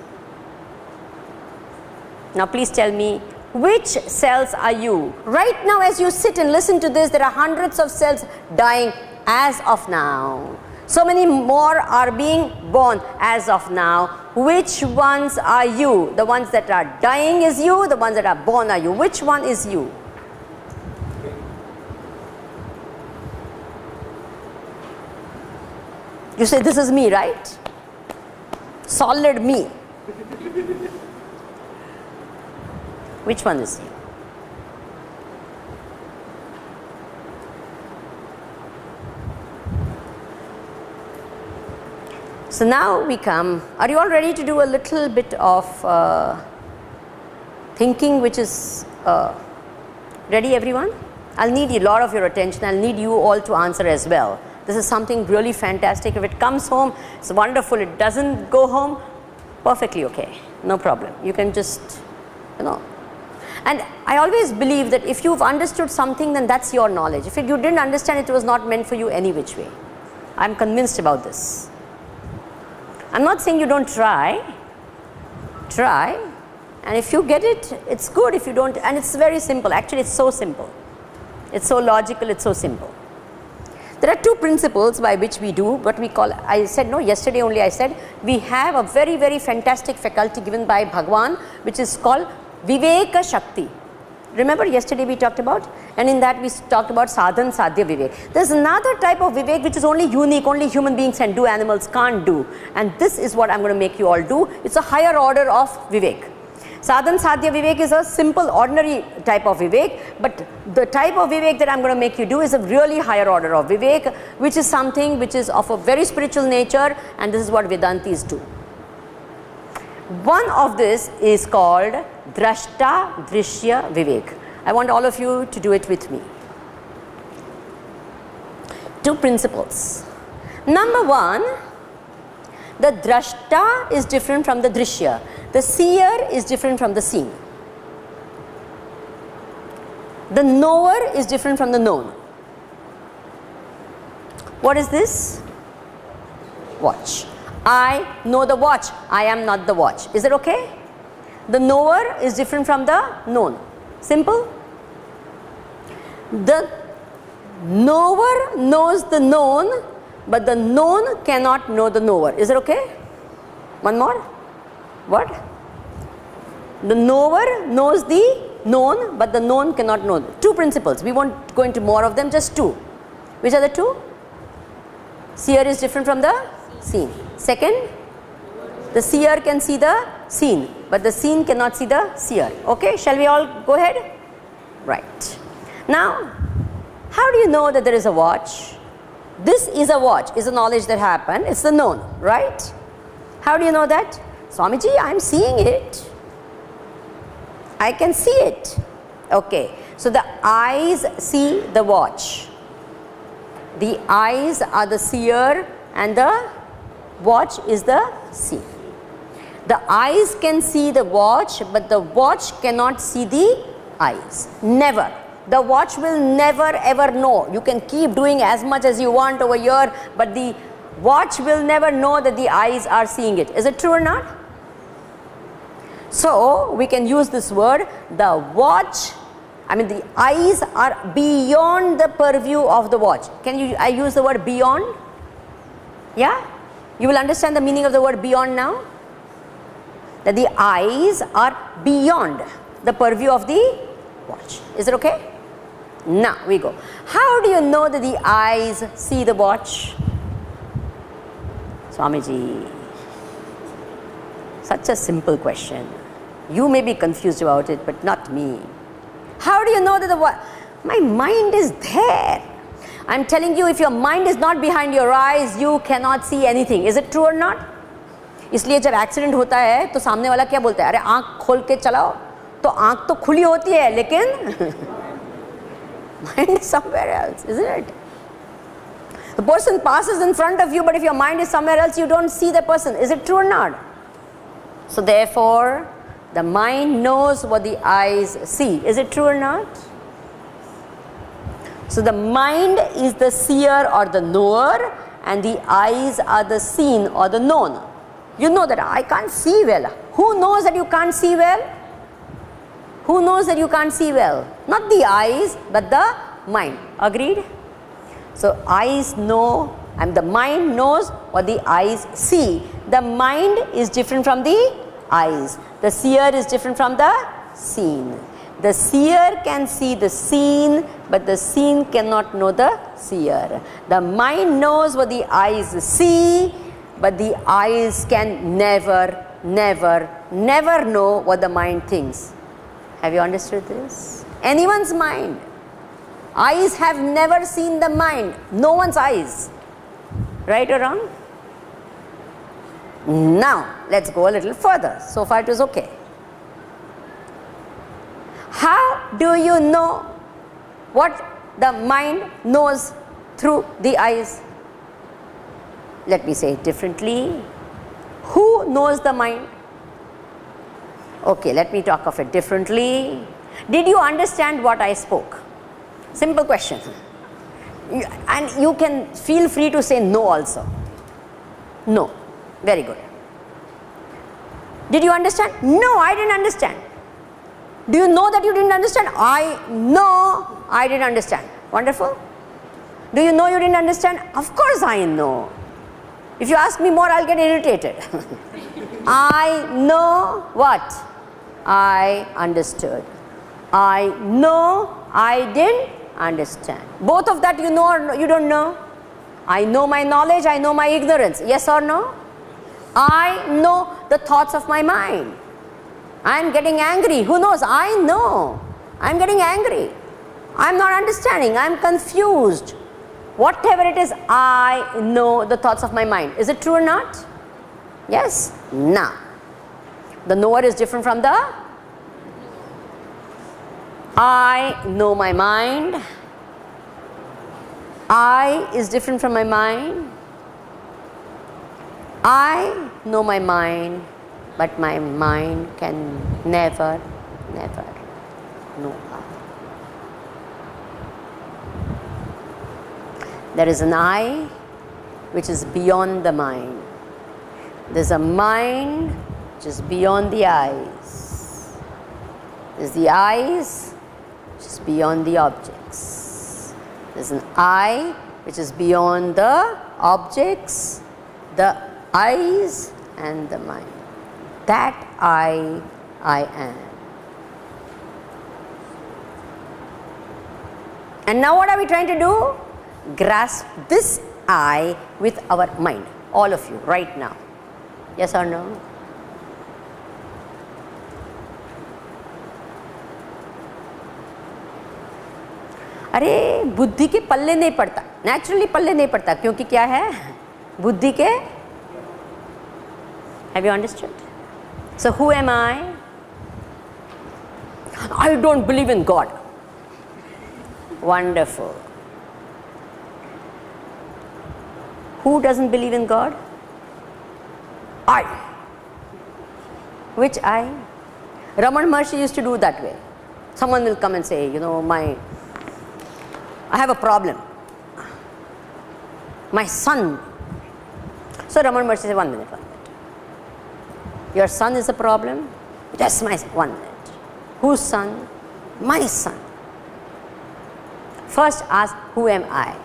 Now please tell me, which cells are you? Right now as you sit and listen to this, there are hundreds of cells dying as of now. So many more are being born as of now. Which ones are you? The ones that are dying is you, the ones that are born are you. Which one is you? You say, this is me, right? Solid me. Which one is you? So now we come, are you all ready to do a little bit of thinking which is ready, everyone? I'll need a lot of your attention. I'll need you all to answer as well. This is something really fantastic. If it comes home, it's wonderful. It doesn't go home, perfectly okay. No problem. You can just, you know. And I always believe that if you've understood something, then that's your knowledge. If you didn't understand it, was not meant for you any which way. I'm convinced about this. I'm not saying you don't try. Try. And if you get it, it's good. If you don't, and it's very simple. Actually, it's so simple. It's so logical, it's so simple. There are two principles by which we do what we call, I said no, yesterday only I said, we have a very, very fantastic faculty given by Bhagwan, which is called Viveka Shakti. Remember yesterday we talked about, and in that we talked about Sadhan Sadhya Vivek. There's another type of Vivek which is only unique, only human beings can do, animals can't do. And this is what I'm going to make you all do. It's a higher order of Vivek. Sadhan Sadhya Vivek is a simple ordinary type of Vivek, but the type of Vivek that I'm going to make you do is a really higher order of Vivek, which is something which is of a very spiritual nature, and this is what Vedantis do. One of this is called Drashta Drishya Vivek. I want all of you to do it with me. Two principles. Number one, the Drashta is different from the Drishya. The seer is different from the seen. The knower is different from the known. What is this? Watch. I know the watch. I am not the watch. Is it okay? The knower is different from the known. Simple. The knower knows the known, but the known cannot know the knower. Is it okay? One more. What? The knower knows the known, but the known cannot know. Two principles. We won't go into more of them, just two. Which are the two? Seer is different from the seen. Second, the seer can see the seen, but the seen cannot see the seer. Okay, shall we all go ahead? Right. Now, how do you know that there is a watch? This is a watch, is a knowledge that happened. It's the known, right? How do you know that? Swamiji, I am seeing it. I can see it. Okay, so the eyes see the watch. The eyes are the seer and the watch is the seen. The eyes can see the watch, but the watch cannot see the eyes. Never. The watch will never ever know. You can keep doing as much as you want over here, but the watch will never know that the eyes are seeing it. Is it true or not? So we can use this word, the watch, the eyes are beyond the purview of the watch. I use the word beyond? Yeah? You will understand the meaning of the word beyond now? That the eyes are beyond the purview of the watch. Is it okay? Now we go. How do you know that the eyes see the watch? Swamiji, such a simple question. You may be confused about it, but not me. How do you know that my mind is there? I'm telling you, if your mind is not behind your eyes, you cannot see anything. Is it true or not? इसलिए जब accident होता है तो सामने वाला क्या बोलता है? अरे आँख खोल के चलाओ. तो आँख तो खुली होती है, लेकिन mind is somewhere else, isn't it? The person passes in front of you, but if your mind is somewhere else, you don't see the person. Is it true or not? So therefore, the mind knows what the eyes see. Is it true or not? So the mind is the seer or the knower, and the eyes are the seen or the known. You know that I can't see well. Who knows that you can't see well? Who knows that you can't see well? Not the eyes, but the mind. Agreed? So eyes know, and the mind knows what the eyes see. The mind is different from the eyes. The seer is different from the seen. The seer can see the seen, but the seen cannot know the seer. The mind knows what the eyes see, but the eyes can never know what the mind thinks. Have you understood this? Anyone's mind. Eyes have never seen the mind. No one's eyes. Right or wrong? Now, let's go a little further. So far it is okay. How do you know what the mind knows through the eyes? Let me say it differently. Who knows the mind? Okay, let me talk of it differently. Did you understand what I spoke? Simple question. And you can feel free to say no also. No. Very good. Did you understand? No, I didn't understand. Do you know that you didn't understand? I know I didn't understand. Wonderful. Do you know you didn't understand? Of course I know. If you ask me more, I'll get irritated. I know what? I understood. I know I didn't understand. Both of that you know or you don't know? I know my knowledge, I know my ignorance. Yes or no? I know the thoughts of my mind. I am getting angry. Who knows? I know. I am getting angry. I am not understanding. I am confused. Whatever it is, I know the thoughts of my mind. Is it true or not? Yes? Now, the knower is different from the I know my mind. I is different from my mind. I know my mind, but my mind can never know I. There is an I which is beyond the mind. There is a mind which is beyond the eyes. There is the eyes which is beyond the objects. There is an I which is beyond the objects, the eyes and the mind. That I am. And now what are we trying to do? Grasp this I with our mind. All of you, right now. Yes or no? अरे बुद्धि के पल्ले नहीं पड़ता, naturally पल्ले नहीं पड़ता, क्योंकि क्या है? बुद्धि के. Have you understood? So who am I? I don't believe in God. Wonderful. Who doesn't believe in God? I. Which I? Ramana Maharshi used to do that way. Someone will come and say, you know, I have a problem. My son. So Ramana Maharshi said, 1 minute. Your son is a problem? Yes, my son. 1 minute. Whose son? My son. First ask, who am I?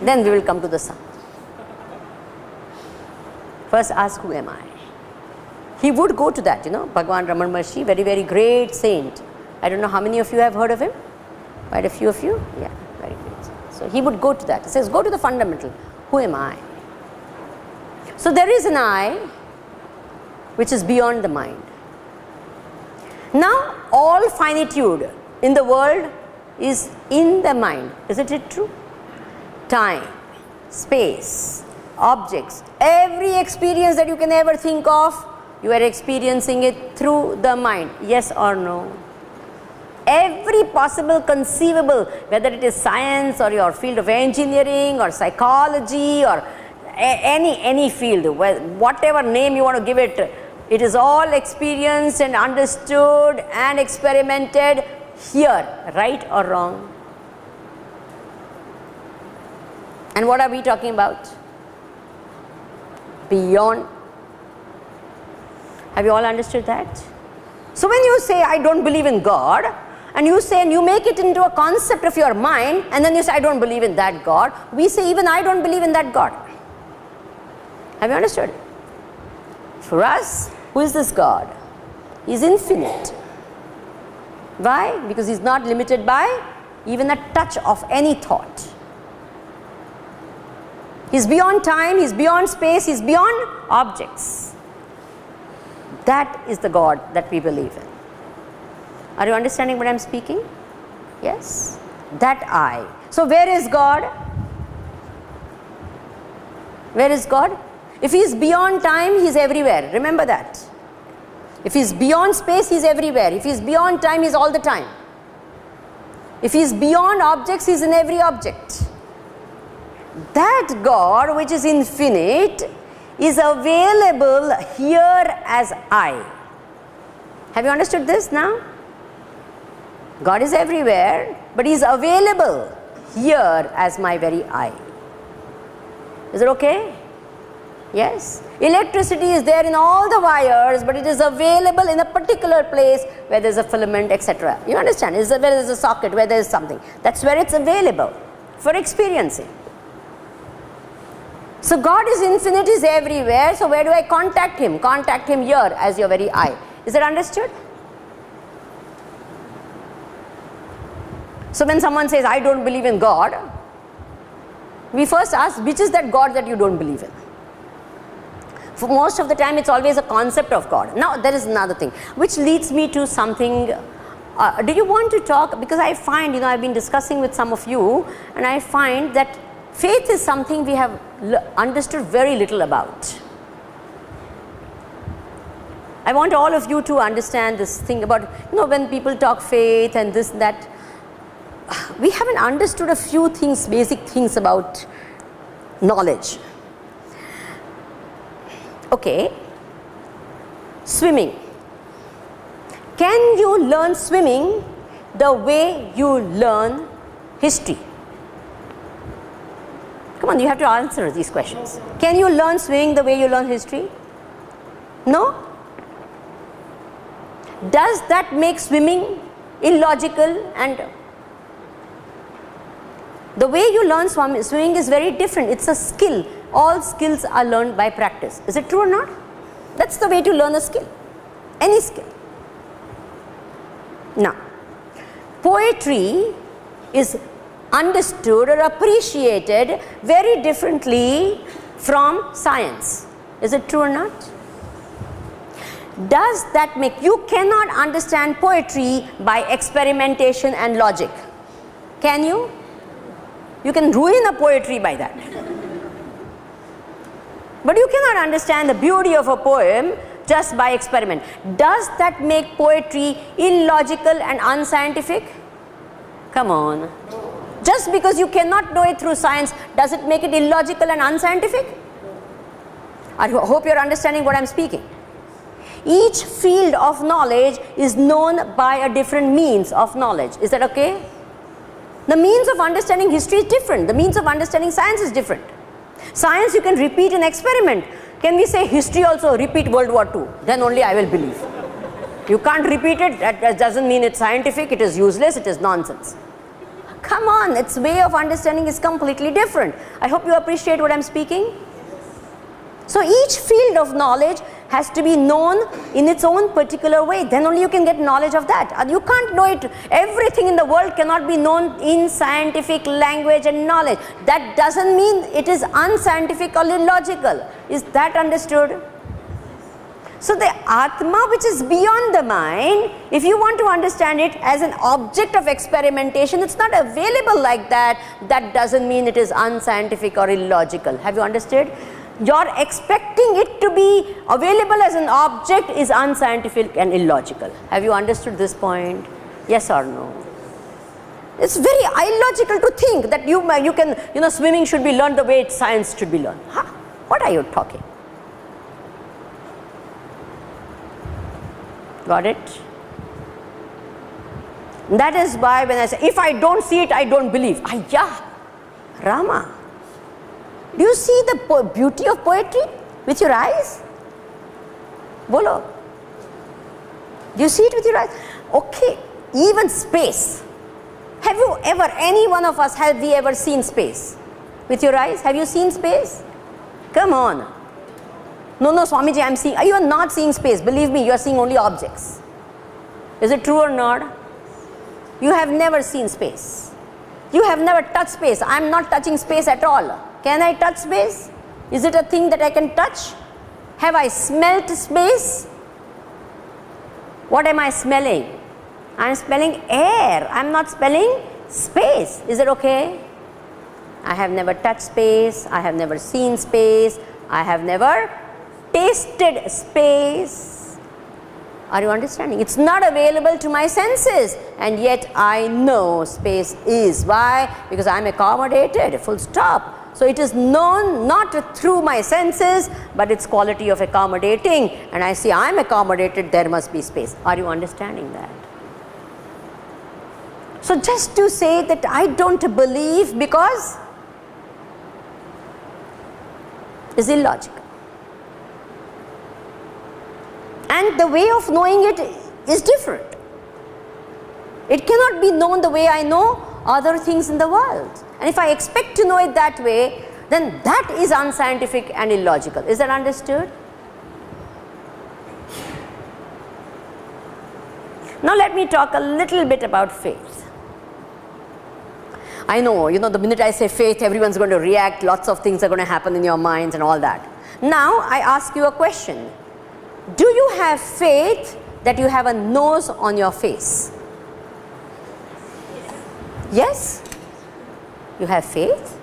Then we will come to the son. First ask, who am I? He would go to that, you know, Bhagavan Ramana Maharshi, very, very great saint. I don't know how many of you have heard of him? Quite a few of you? Yeah, very great. So he would go to that. He says, go to the fundamental. Who am I? So there is an I which is beyond the mind. Now, all finitude in the world is in the mind. Isn't it true? Time, space, objects, every experience that you can ever think of, you are experiencing it through the mind. Yes or no? Every possible conceivable, whether it is science or your field of engineering or psychology or any field, whatever name you want to give it, it is all experienced and understood and experimented here, right or wrong? And what are we talking about? Beyond. Have you all understood that? So when you say, I don't believe in God, and you say, and you make it into a concept of your mind, and then you say, I don't believe in that God. We say, even I don't believe in that God. Have you understood? For us, who is this God? He is infinite. Why? Because he is not limited by even a touch of any thought. He is beyond time, he is beyond space, he is beyond objects. That is the God that we believe in. Are you understanding what I am speaking? Yes? That I. So where is God? Where is God? If he is beyond time, he is everywhere. Remember that. If he is beyond space, he is everywhere. If he is beyond time, he is all the time. If he is beyond objects, he is in every object. That God which is infinite is available here as I. Have you understood this now? God is everywhere, but he is available here as my very I. Is it okay? Yes. Electricity is there in all the wires, but it is available in a particular place where there is a filament, etc. You understand? Where there is a socket, where there is something. That's where it's available for experiencing. So God is infinite, is everywhere. So where do I contact him? Contact him here as your very I. Is it understood? So when someone says, I don't believe in God, we first ask, which is that God that you don't believe in? For most of the time, it's always a concept of God. Now, there is another thing, which leads me to something. Do you want to talk? Because I find, I've been discussing with some of you, and I find that faith is something we have understood very little about. I want all of you to understand this thing about, when people talk faith and this, that, we haven't understood a few things, basic things about knowledge. Okay, swimming. Can you learn swimming the way you learn history? Come on, you have to answer these questions. Can you learn swimming the way you learn history? No? Does that make swimming illogical? And the way you learn swimming is very different. It's a skill. All skills are learned by practice. Is it true or not? That's the way to learn a skill. Any skill. Now, poetry is understood or appreciated very differently from science. Is it true or not? Does that make, you cannot understand poetry by experimentation and logic. Can you? You can ruin a poetry by that. But you cannot understand the beauty of a poem just by experiment. Does that make poetry illogical and unscientific? Come on. Just because you cannot know it through science, does it make it illogical and unscientific? I hope you are understanding what I am speaking. Each field of knowledge is known by a different means of knowledge. Is that okay? The means of understanding history is different. The means of understanding science is different. Science you can repeat an experiment. Can we say history also repeat World War II? Then only I will believe. You can't repeat it. That doesn't mean it's scientific. It is useless. It is nonsense. Come on, its way of understanding is completely different. I hope you appreciate what I'm speaking. So each field of knowledge has to be known in its own particular way. Then only you can get knowledge of that. You can't know it. Everything in the world cannot be known in scientific language and knowledge. That doesn't mean it is unscientific or illogical. Is that understood? So the Atma, which is beyond the mind, if you want to understand it as an object of experimentation, it's not available like that. That doesn't mean it is unscientific or illogical. Have you understood? Your expecting it to be available as an object is unscientific and illogical. Have you understood this point? Yes or no? It's very illogical to think that you can, swimming should be learned the way science should be learned. Huh? What are you talking? Got it? That is why when I say, if I don't see it, I don't believe. Ayya, Rama. Do you see the beauty of poetry with your eyes? Bolo. Do you see it with your eyes? Okay, even space. Have you ever, any one of us, have we ever seen space? With your eyes, have you seen space? Come on. No, Swamiji, I am seeing, you are not seeing space. Believe me, you are seeing only objects. Is it true or not? You have never seen space. You have never touched space. I am not touching space at all. Can I touch space? Is it a thing that I can touch? Have I smelt space? What am I smelling? I am smelling air. I am not smelling space. Is it okay? I have never touched space. I have never seen space. I have never tasted space. Are you understanding? It's not available to my senses, and yet I know space is. Why? Because I am accommodated, full stop. So it is known not through my senses, but its quality of accommodating, and I see I am accommodated, there must be space. Are you understanding that? So just to say that I don't believe because is illogical. And the way of knowing it is different. It cannot be known the way I know other things in the world. And if I expect to know it that way, then that is unscientific and illogical. Is that understood? Now let me talk a little bit about faith. I know, the minute I say faith, everyone's going to react, lots of things are going to happen in your minds and all that. Now I ask you a question. Do you have faith that you have a nose on your face? Yes? You have faith?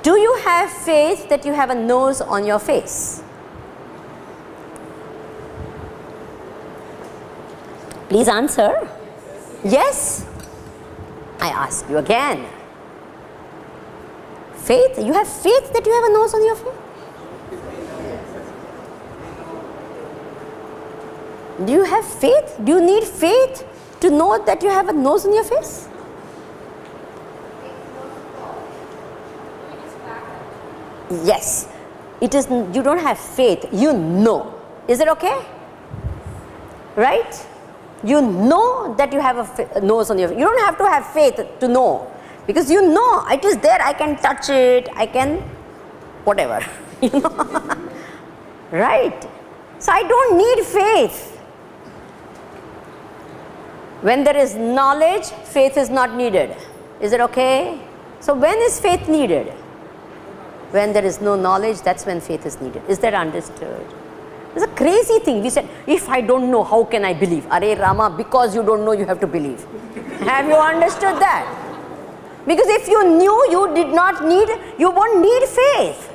Do you have faith that you have a nose on your face? Please answer. Yes? I ask you again. Faith? You have faith that you have a nose on your face? Do you have faith? Do you need faith to know that you have a nose on your face? Yes. It is, you don't have faith, you know. Is it okay? Right? You know that you have a nose on your face. You don't have to have faith to know. Because you know it is there, I can touch it, I can whatever. Right? So I don't need faith. When there is knowledge, faith is not needed. Is it okay? So when is faith needed? When there is no knowledge, that's when faith is needed. Is that understood? It's a crazy thing. We said, if I don't know, how can I believe? Are Rama, because you don't know, you have to believe. Have you understood that? Because if you knew, you did not need, you won't need faith.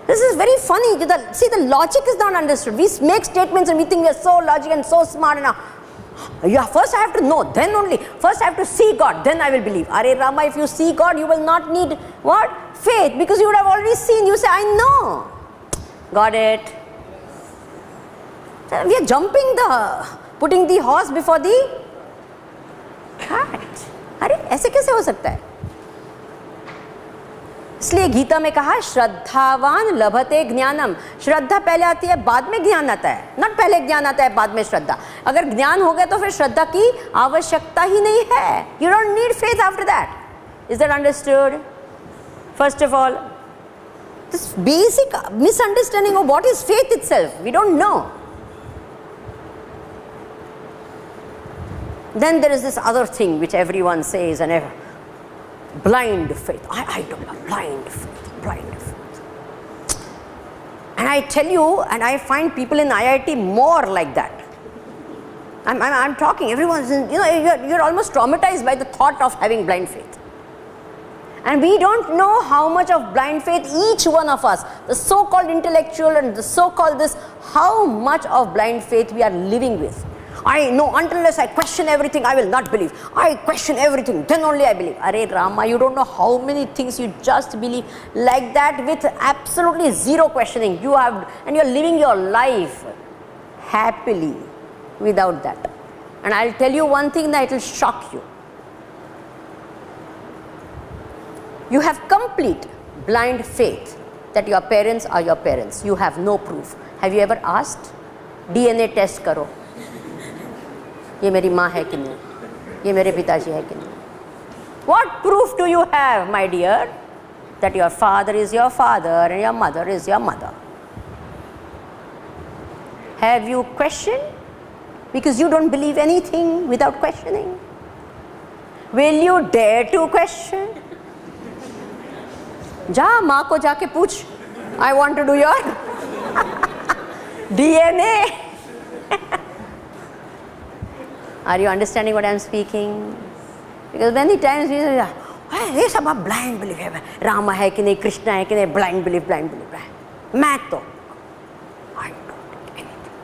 This is very funny. See, the logic is not understood. We make statements and we think we are so logical and so smart enough. First I have to know, then only. First I have to see God, then I will believe. Are Rama, if you see God, you will not need what? Faith, because you would have already seen. You say, I know. Got it? We are jumping putting the horse before the cart. अरे ऐसे कैसे हो सकता है? इसलिए गीता में कहा श्रद्धावान लभते ज्ञानम. श्रद्धा पहले आती है, बाद में ज्ञान आता है. नॉट पहले ज्ञान आता है, बाद में श्रद्धा. अगर ज्ञान हो गया तो फिर श्रद्धा की आवश्यकता ही नहीं है. You don't need faith after that. Is that understood? First of all, this basic misunderstanding of what is faith itself, we don't know. Then there is this other thing which everyone says, and blind faith. I don't know, blind faith. And I tell you, and I find people in IIT more like that. I'm talking, everyone's, you're almost traumatized by the thought of having blind faith. And we don't know how much of blind faith each one of us, the so-called intellectual and the so-called this, how much of blind faith we are living with. I know, unless I question everything, I will not believe. I question everything, then only I believe. Are Rama, you don't know how many things you just believe like that with absolutely zero questioning. And you're living your life happily without that. And I'll tell you one thing that will shock you. You have complete blind faith that your parents are your parents. You have no proof. Have you ever asked? DNA test करो. ये मेरी माँ है कि नहीं? ये मेरे पिताजी है कि नहीं? What proof do you have, my dear, that your father is your father and your mother is your mother? Have you questioned? Because you don't believe anything without questioning. Will you dare to question? जा माँ को जाके पूछ. I want to do your DNA. Are you understanding what I am speaking? Because many times we say, ये सब आप blind belief है. रामा है कि नहीं, कृष्णा है कि नहीं, blind belief. मैं तो I don't think anything.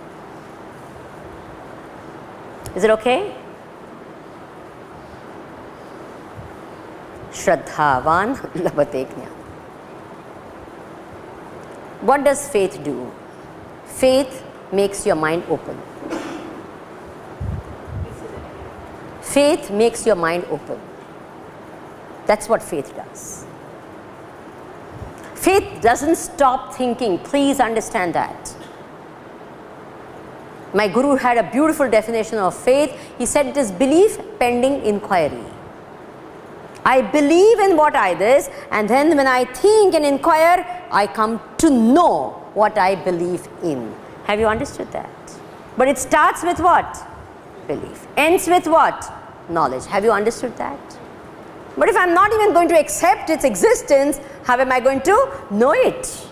Is it okay? Shraddhavan labhate jnana. What does faith do? Faith makes your mind open. Faith makes your mind open. That's what faith does. Faith doesn't stop thinking. Please understand that. My guru had a beautiful definition of faith. He said it is belief pending inquiry. I believe in what I this, and then when I think and inquire, I come to know what I believe in. Have you understood that? But it starts with what? Belief. Ends with what? Knowledge. Have you understood that? But if I am not even going to accept its existence, how am I going to know it?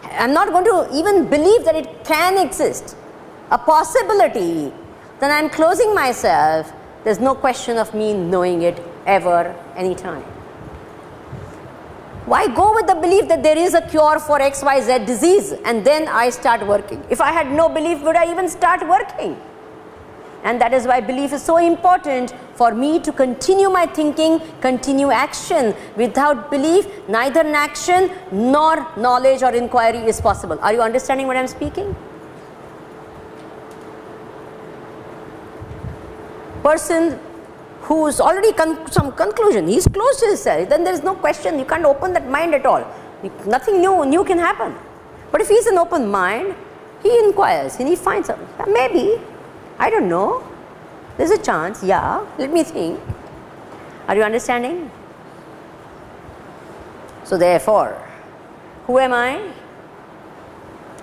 I am not going to even believe that it can exist, a possibility, then I am closing myself. There is no question of me knowing it ever, anytime. Why go with the belief that there is a cure for XYZ disease and then I start working? If I had no belief, would I even start working? And that is why belief is so important for me to continue my thinking, continue action. Without belief, neither an action nor knowledge or inquiry is possible. Are you understanding what I am speaking? Person who is already some conclusion, he is close to himself, then there is no question, you can't open that mind at all. Nothing new can happen. But if he is an open mind, he inquires and he finds out, maybe, I don't know, there is a chance, yeah, let me think. Are you understanding? So therefore, who am I?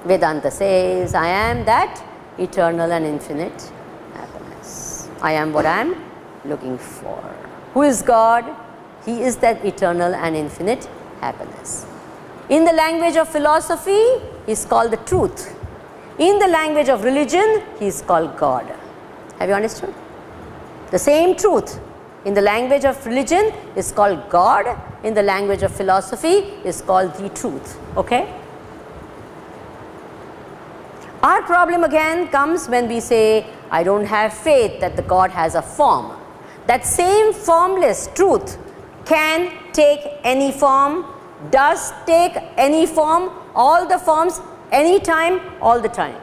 Vedanta says, I am that eternal and infinite happiness. I am what I am looking for. Who is God? He is that eternal and infinite happiness. In the language of philosophy, he is called the truth. In the language of religion, he is called God. Have you understood? The same truth in the language of religion is called God. In the language of philosophy is called the truth. Okay? Our problem again comes when we say, I don't have faith that the God has a form. That same formless truth can take any form, does take any form, all the forms, anytime, all the time.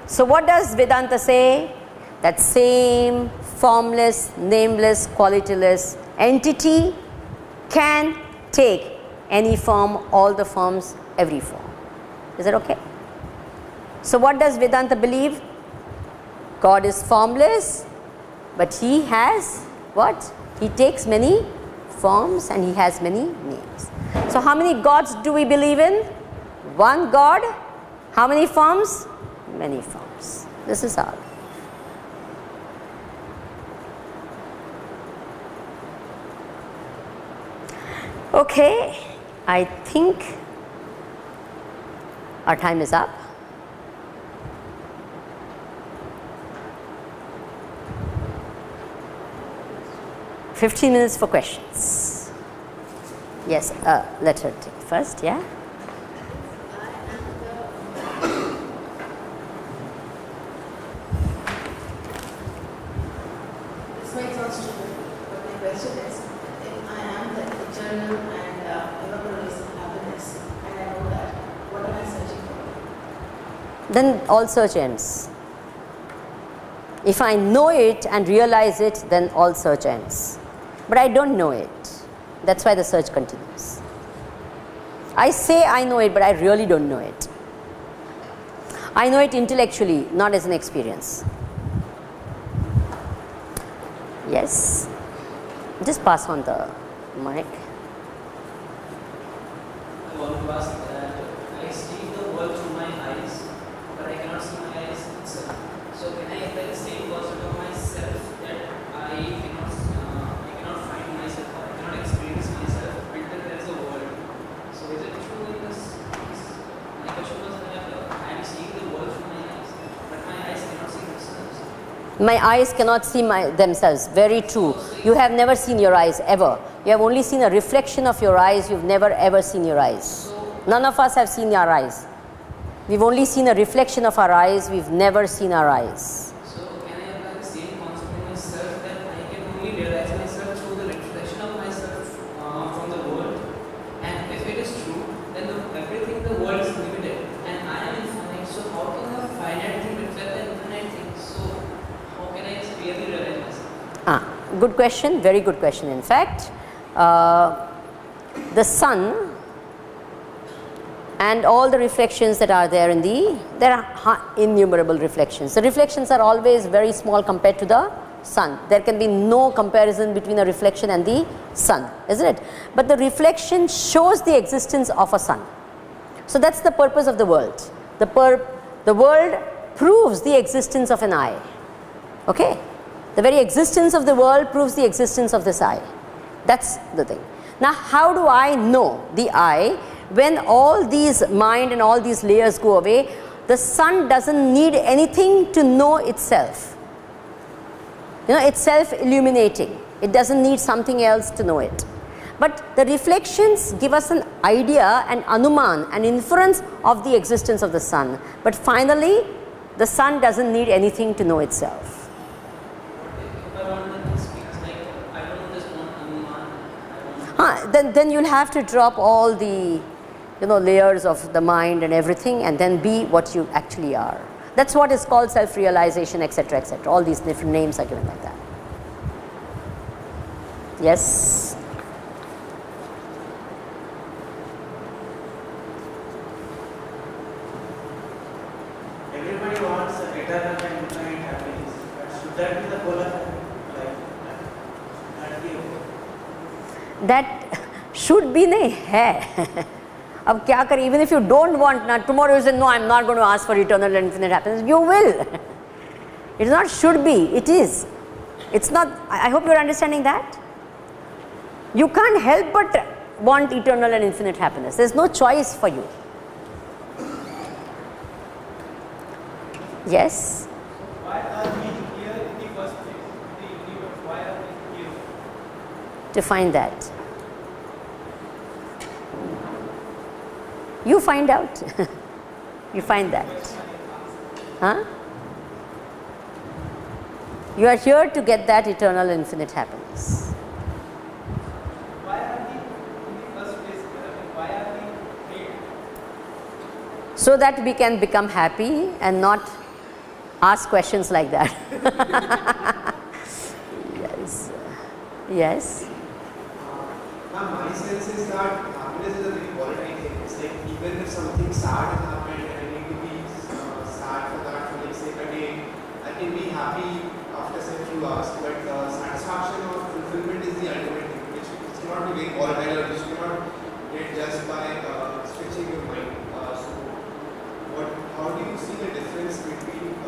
So what does Vedanta say? That same formless, nameless, qualityless entity can take any form, all the forms, every form. Is that okay? So what does Vedanta believe? God is formless, but he has what? He takes many forms and he has many names. So how many gods do we believe in? One God. How many forms? Many forms. This is all. Okay, I think our time is up. Fifteen minutes for questions. Yes, let her take first, yeah? This might sound stupid, but my question is, if I am the eternal and ever-present happiness, and I know that, what am I searching for? Then all search ends. If I know it and realize it, then all search ends. But I don't know it. That's why the search continues. I say I know it, but I really don't know it. I know it intellectually, not as an experience. Yes? Just pass on the mic. I want to ask that I see the world through my eyes, but I cannot see my eyes itself. So can I apply the same concept of myself that I cannot find myself or I cannot experience myself until there is a world? So is it true in this case? My question was that I am seeing the world through my eyes, but my eyes cannot see themselves. My eyes cannot see themselves. Very true. You have never seen your eyes ever. You have only seen a reflection of your eyes. You've never ever seen your eyes. None of us have seen our eyes. We've only seen a reflection of our eyes. We've never seen our eyes. So can I apply the same concept in myself that I can only realize myself through the reflection of myself from the world? And if it is true, then everything in the world is limited and I am infinite. So how can a finite thing reflect the infinite thing? So how can I really realize myself? Good question. Very good question. In fact, the sun and all the reflections that are there there are innumerable reflections. The reflections are always very small compared to the sun. There can be no comparison between a reflection and the sun, isn't it? But the reflection shows the existence of a sun. So that's the purpose of the world. The world proves the existence of an eye. Okay? The very existence of the world proves the existence of this eye. That's the thing. Now, how do I know the eye? When all these mind and all these layers go away, the sun doesn't need anything to know itself. You know, it's self-illuminating. It doesn't need something else to know it. But the reflections give us an idea, an anuman, an inference of the existence of the sun. But finally, the sun doesn't need anything to know itself. Then you'll have to drop all the layers of the mind and everything and then be what you actually are. That's what is called self-realization, etc., etc. All these different names are given like that. Yes? Everybody wants eternal and infinite happiness. But should that be the goal of life? That should be nahi hai. Ab kya kare? Even if you don't want, tomorrow you say, no, I'm not going to ask for eternal and infinite happiness. You will. It's not should be, it is. It's not, I hope you're understanding that. You can't help but want eternal and infinite happiness. There's no choice for you. Yes? Why are we here in the first place? In the universe, why are we here? To find that. You find out. You find that. Huh? You are here to get that eternal infinite happiness. Why are we in the first place here? Why are we here? So that we can become happy and not ask questions like that. Yes. Yes. Now, my sense is that happiness is a very volatile thing. It's like even if something sad has happened and I need to be sad for that for like say a day, I can be happy after say a few hours. But satisfaction or fulfillment is the ultimate thing, which cannot be very volatile or which cannot get just by switching your mind. How do you see the difference between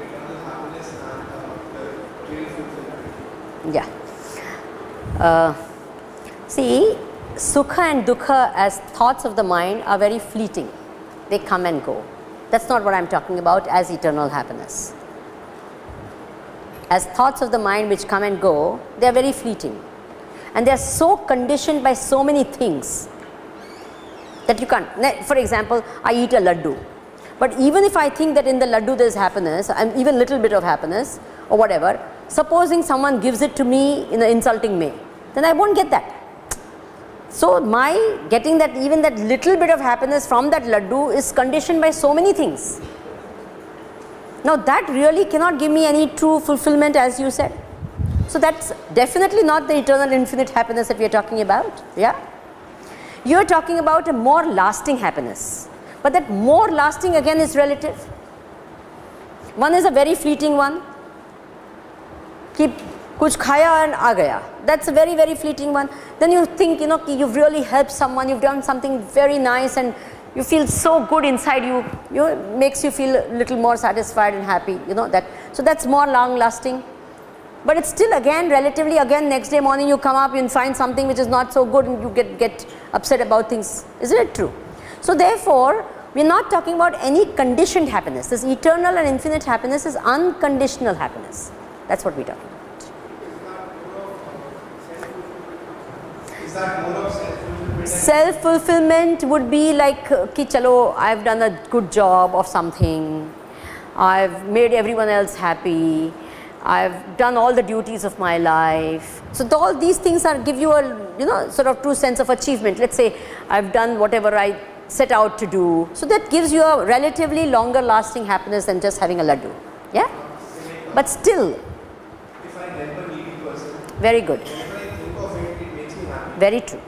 eternal happiness and the real fulfillment? Yeah. See, sukha and dukha as thoughts of the mind are very fleeting. They come and go. That's not what I'm talking about as eternal happiness. As thoughts of the mind which come and go, they are very fleeting. And they are so conditioned by so many things that you can't. For example, I eat a laddu. But even if I think that in the laddu there is happiness, and even little bit of happiness or whatever, supposing someone gives it to me in an insulting way, then I won't get that. So my getting that even that little bit of happiness from that laddu is conditioned by so many things. Now that really cannot give me any true fulfillment as you said. So that's definitely not the eternal infinite happiness that we are talking about. Yeah. You are talking about a more lasting happiness. But that more lasting again is relative. One is a very fleeting one. Keep kuch khaya and aa gaya. That's a very, very fleeting one. Then you think, you know, you've really helped someone, you've done something very nice and you feel so good inside you, makes you feel a little more satisfied and happy, you know that. So that's more long lasting. But it's still again relatively, again next day morning you come up and find something which is not so good and you get upset about things. Isn't it true? So therefore, we are not talking about any conditioned happiness. This eternal and infinite happiness is unconditional happiness. That's what we are talking about. Is that more of self-fulfillment? Self-fulfillment would be like, ki chalo, I've done a good job of something, I've made everyone else happy, I've done all the duties of my life. So all these things give you a sort of true sense of achievement. Let's say I've done whatever I set out to do. So that gives you a relatively longer lasting happiness than just having a laddu. Yeah? But still. If I never meet a person, very good. whenever I think of it, it makes me happy. Very true.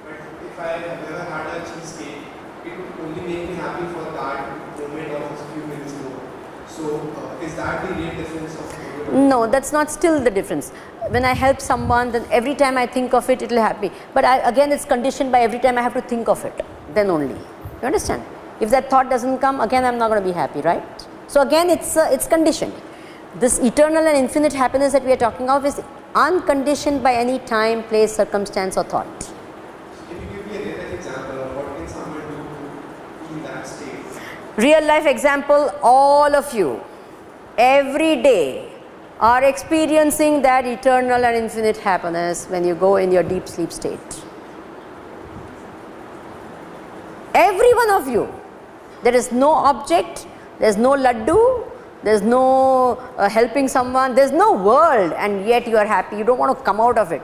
But if I have ever had a cheesecake, it would only make me happy for that moment or a few minutes more. So is that the real difference of No, that's not still the difference. When I help someone, then every time I think of it, it will happy. But again, it's conditioned by every time I have to think of it, then only. You understand? If that thought doesn't come, again I'm not going to be happy, right? So again, it's conditioned. This eternal and infinite happiness that we are talking of is unconditioned by any time, place, circumstance or thought. Can you give me a real life example of what can someone do to be in that state? Real life example, all of you, every day are experiencing that eternal and infinite happiness when you go in your deep sleep state. Every one of you. There is no object, there is no laddu, there is no helping someone, there is no world, and yet you are happy. You don't want to come out of it.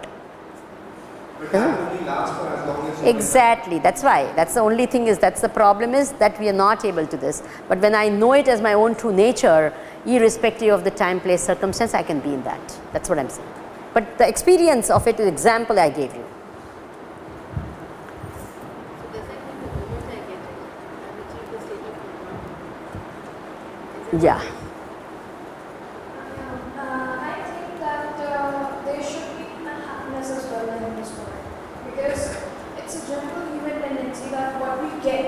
But that only lasts for as long as you Exactly, that's why. That's the only thing that's the problem is that we are not able to this. But when I know it as my own true nature, irrespective of the time, place, circumstance, I can be in that. That's what I'm saying. But the experience of it, the example I gave you. So does that mean the moment I get it, I've achieved the state of nirvana? Yeah. I think that there should be happiness as well in this world, because it's a general human tendency that what we get,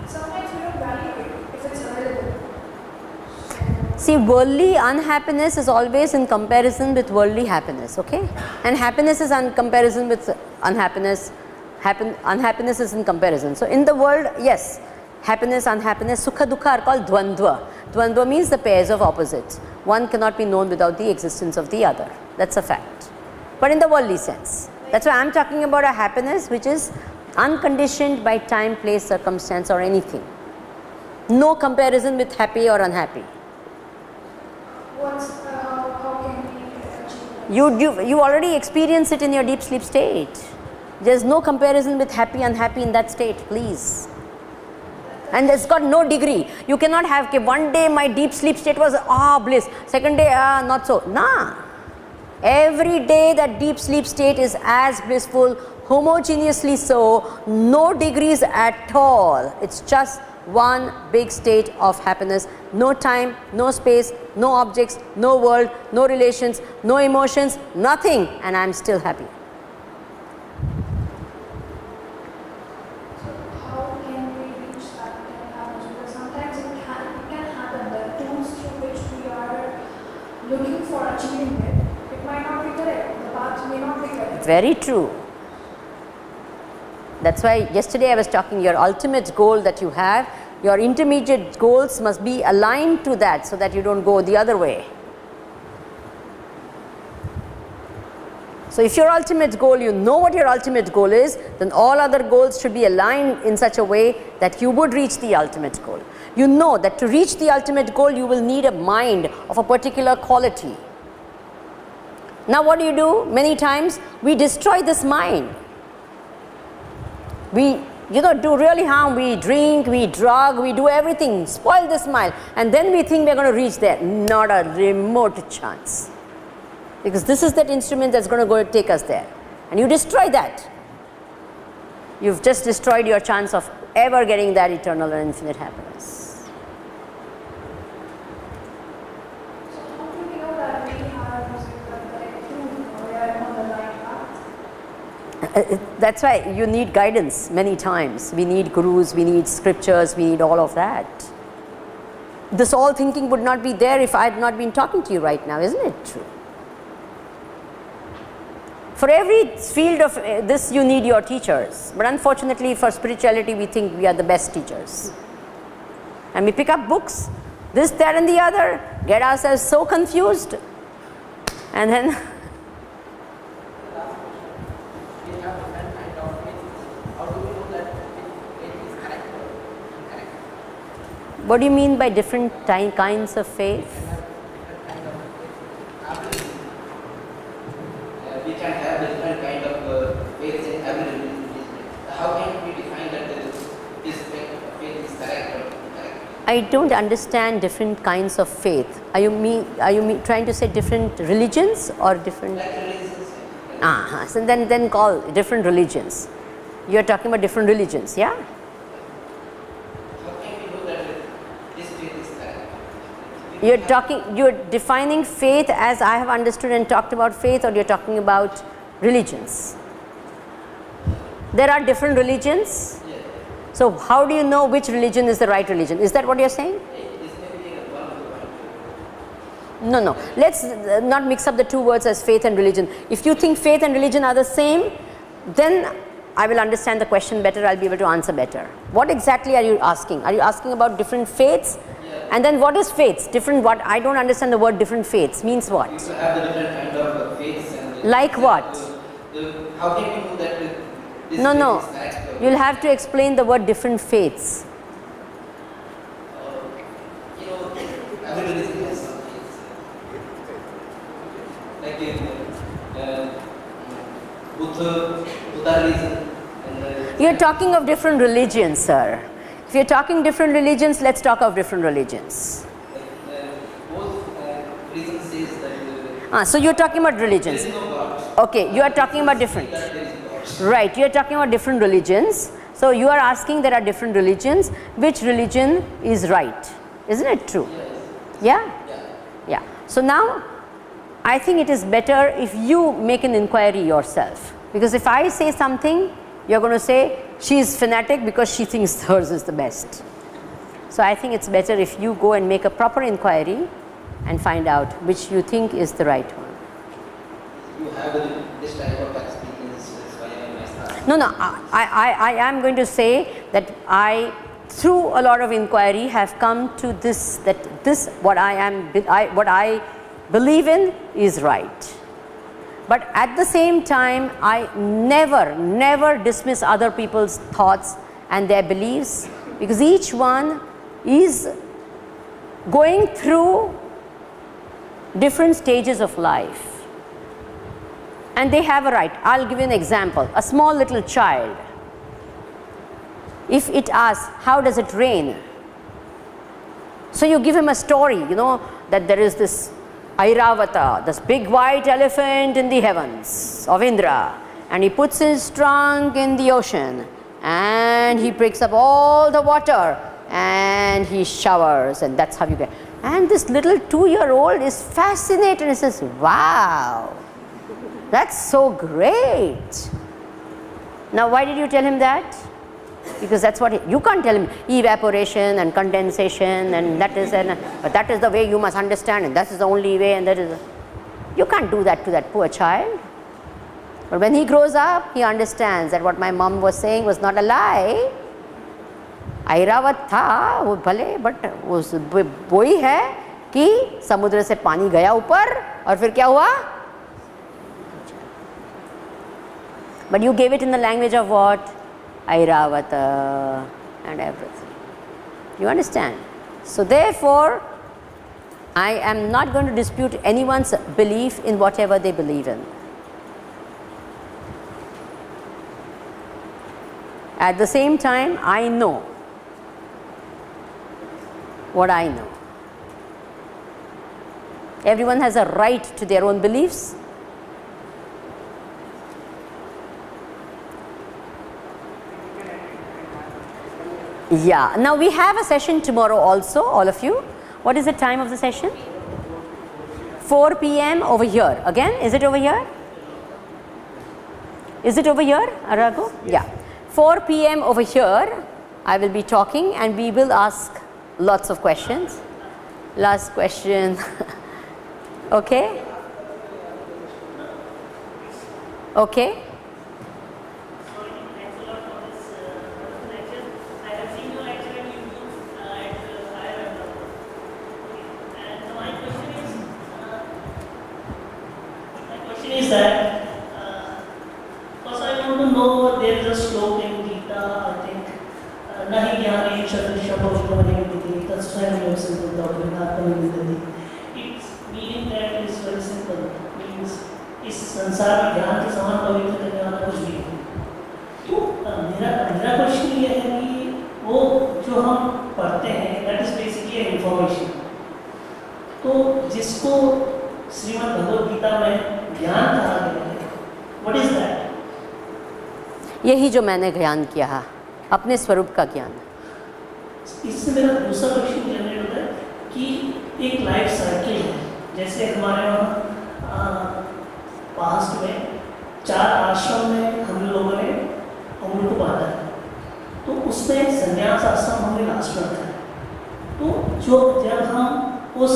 sometimes we don't value it if it's available. See, worldly unhappiness is always in comparison with worldly happiness, okay? And happiness is in comparison with unhappiness. Unhappiness is in comparison. So in the world, yes, happiness, unhappiness, sukha, dukha are called dvandva. Dvandva means the pairs of opposites. One cannot be known without the existence of the other. That's a fact. But in the worldly sense. That's why I'm talking about a happiness which is unconditioned by time, place, circumstance or anything. No comparison with happy or unhappy. How can we achieve that? You already experience it in your deep sleep state. There's no comparison with happy, unhappy in that state, please. And it's got no degree. You cannot have, okay, one day my deep sleep state was bliss, second day not so. Nah. Every day that deep sleep state is as blissful, homogeneously so, no degrees at all. It's just one big state of happiness. No time, no space, no objects, no world, no relations, no emotions, nothing, and I'm still happy. So how can we reach that kind of happiness? Because sometimes it can happen that tools through which we are looking for achieving it might not be correct. The path may not be correct. Very true. That's why yesterday I was talking, your ultimate goal that you have, your intermediate goals must be aligned to that so that you don't go the other way. So if your ultimate goal, you know what your ultimate goal is, then all other goals should be aligned in such a way that you would reach the ultimate goal. You know that to reach the ultimate goal, you will need a mind of a particular quality. Now what do? Many times we destroy this mind. We do really harm, we drink, we drug, we do everything, spoil this mind, and then we think we are going to reach there. Not a remote chance. Because this is that instrument that's going to take us there. And you destroy that. you've just destroyed your chance of ever getting that eternal and infinite happiness. So how do we know that we have the correct truth or we are on the right path? That's why you need guidance many times. We need gurus, we need scriptures, we need all of that. This all thinking would not be there if I had not been talking to you right now, isn't it true? For every field of this you need your teachers, but unfortunately for spirituality we think we are the best teachers. And we pick up books, this, that and the other, get ourselves so confused, and then We have different kind of faith. How do we know that faith is correct or incorrect? what do you mean by different kinds of faith? Different kind of faith. We can have different kind of faith in every religion. How can we define that this faith is correct or incorrect? I don't understand different kinds of faith. Are you trying to say different religions or different? Like religions. So then call different religions. You are talking about different religions, yeah? How can we know that this faith is correct? You're defining faith as I have understood and talked about faith, or you're talking about religions? There are different religions. Yes. So how do you know which religion is the right religion? Is that what you're saying? This may be one of the one. No. Let's not mix up the two words as faith and religion. If you think faith and religion are the same, then I will understand the question better, I'll be able to answer better. What exactly are you asking? Are you asking about different faiths? Yeah. And then what is faiths? Different what? I don't understand the word different faiths. Means what? People have the different kind of faiths and Like what? How can we know that this No. faith is correct? You'll have to explain the word different faiths. Every religion has some faiths. Like in Buddha religion. You're talking of different religions, sir. If you're talking different religions, let's talk of different religions. Both religion says that So you're talking about there religions. is no God. Okay, you are talking about different. That there is God. Right, you are talking about different religions. So you are asking there are different religions. Which religion is right? Isn't it true? Yeah? Yeah. So now, I think it is better if you make an inquiry yourself. Because if I say something, you're going to say, she is fanatic because she thinks hers is the best. So I think it's better if you go and make a proper inquiry and find out which you think is the right one. You have this type of experience, that's why I asked. No, I am going to say that I, through a lot of inquiry, have come to this, that this, what I believe in is right. But at the same time, I never dismiss other people's thoughts and their beliefs, because each one is going through different stages of life. And they have a right. I'll give you an example. A small little child, if it asks, how does it rain? So you give him a story, that there is this Airavata, this big white elephant in the heavens of Indra, and he puts his trunk in the ocean, and he picks up all the water, and he showers, and that's how you get. And this little 2-year-old is fascinated and says, wow, that's so great. Now why did you tell him that? Because that's what you can't tell him evaporation and condensation, and that is but that is the way you must understand, and that is the only way, and that is you can't do that to that poor child. But when he grows up, he understands that what my mom was saying was not a lie. Airavat था वो भले, but वो ही है कि समुद्र से पानी गया ऊपर और फिर क्या हुआ? But you gave it in the language of what? Airavata and everything. You understand? So therefore, I am not going to dispute anyone's belief in whatever they believe in. At the same time, I know what I know. Everyone has a right to their own beliefs. Yeah, now we have a session tomorrow also, all of you. What is the time of the session? 4 p.m. over here. Again, is it over here? Is it over here, Arago? Yeah. 4 p.m. over here, I will be talking and we will ask lots of questions. Last question. Okay? Okay? Is that first I want to know there is a slope in Gita, I think nahi gyani shatrishya bhavani tatsvayam yosintam dhamminatmani vidati. Its meaning that is very simple, means इस संसार में ज्ञान के समान पवित्र करने वाला कुछ भी नहीं। तो मेरा क्वेश्चन ये है कि वो जो हम पढ़ते हैं that is basically information। तो जिसको श्रीमद् भगवद गीता में ज्ञान कहा गया है, what is that? यही जो मैंने ज्ञान किया है, अपने स्वरूप का ज्ञान। इससे मेरा दूसरा क्वेश्चन जनरेट होता है कि एक लाइफ साइकिल है, जैसे हमारे वहाँ पास्ट में 4 आश्रम में हम लोगों ने उम्र को बांधा है, तो उसमें संन्यास आश्रम हमने लास्ट में रखा है। तो जब हम उस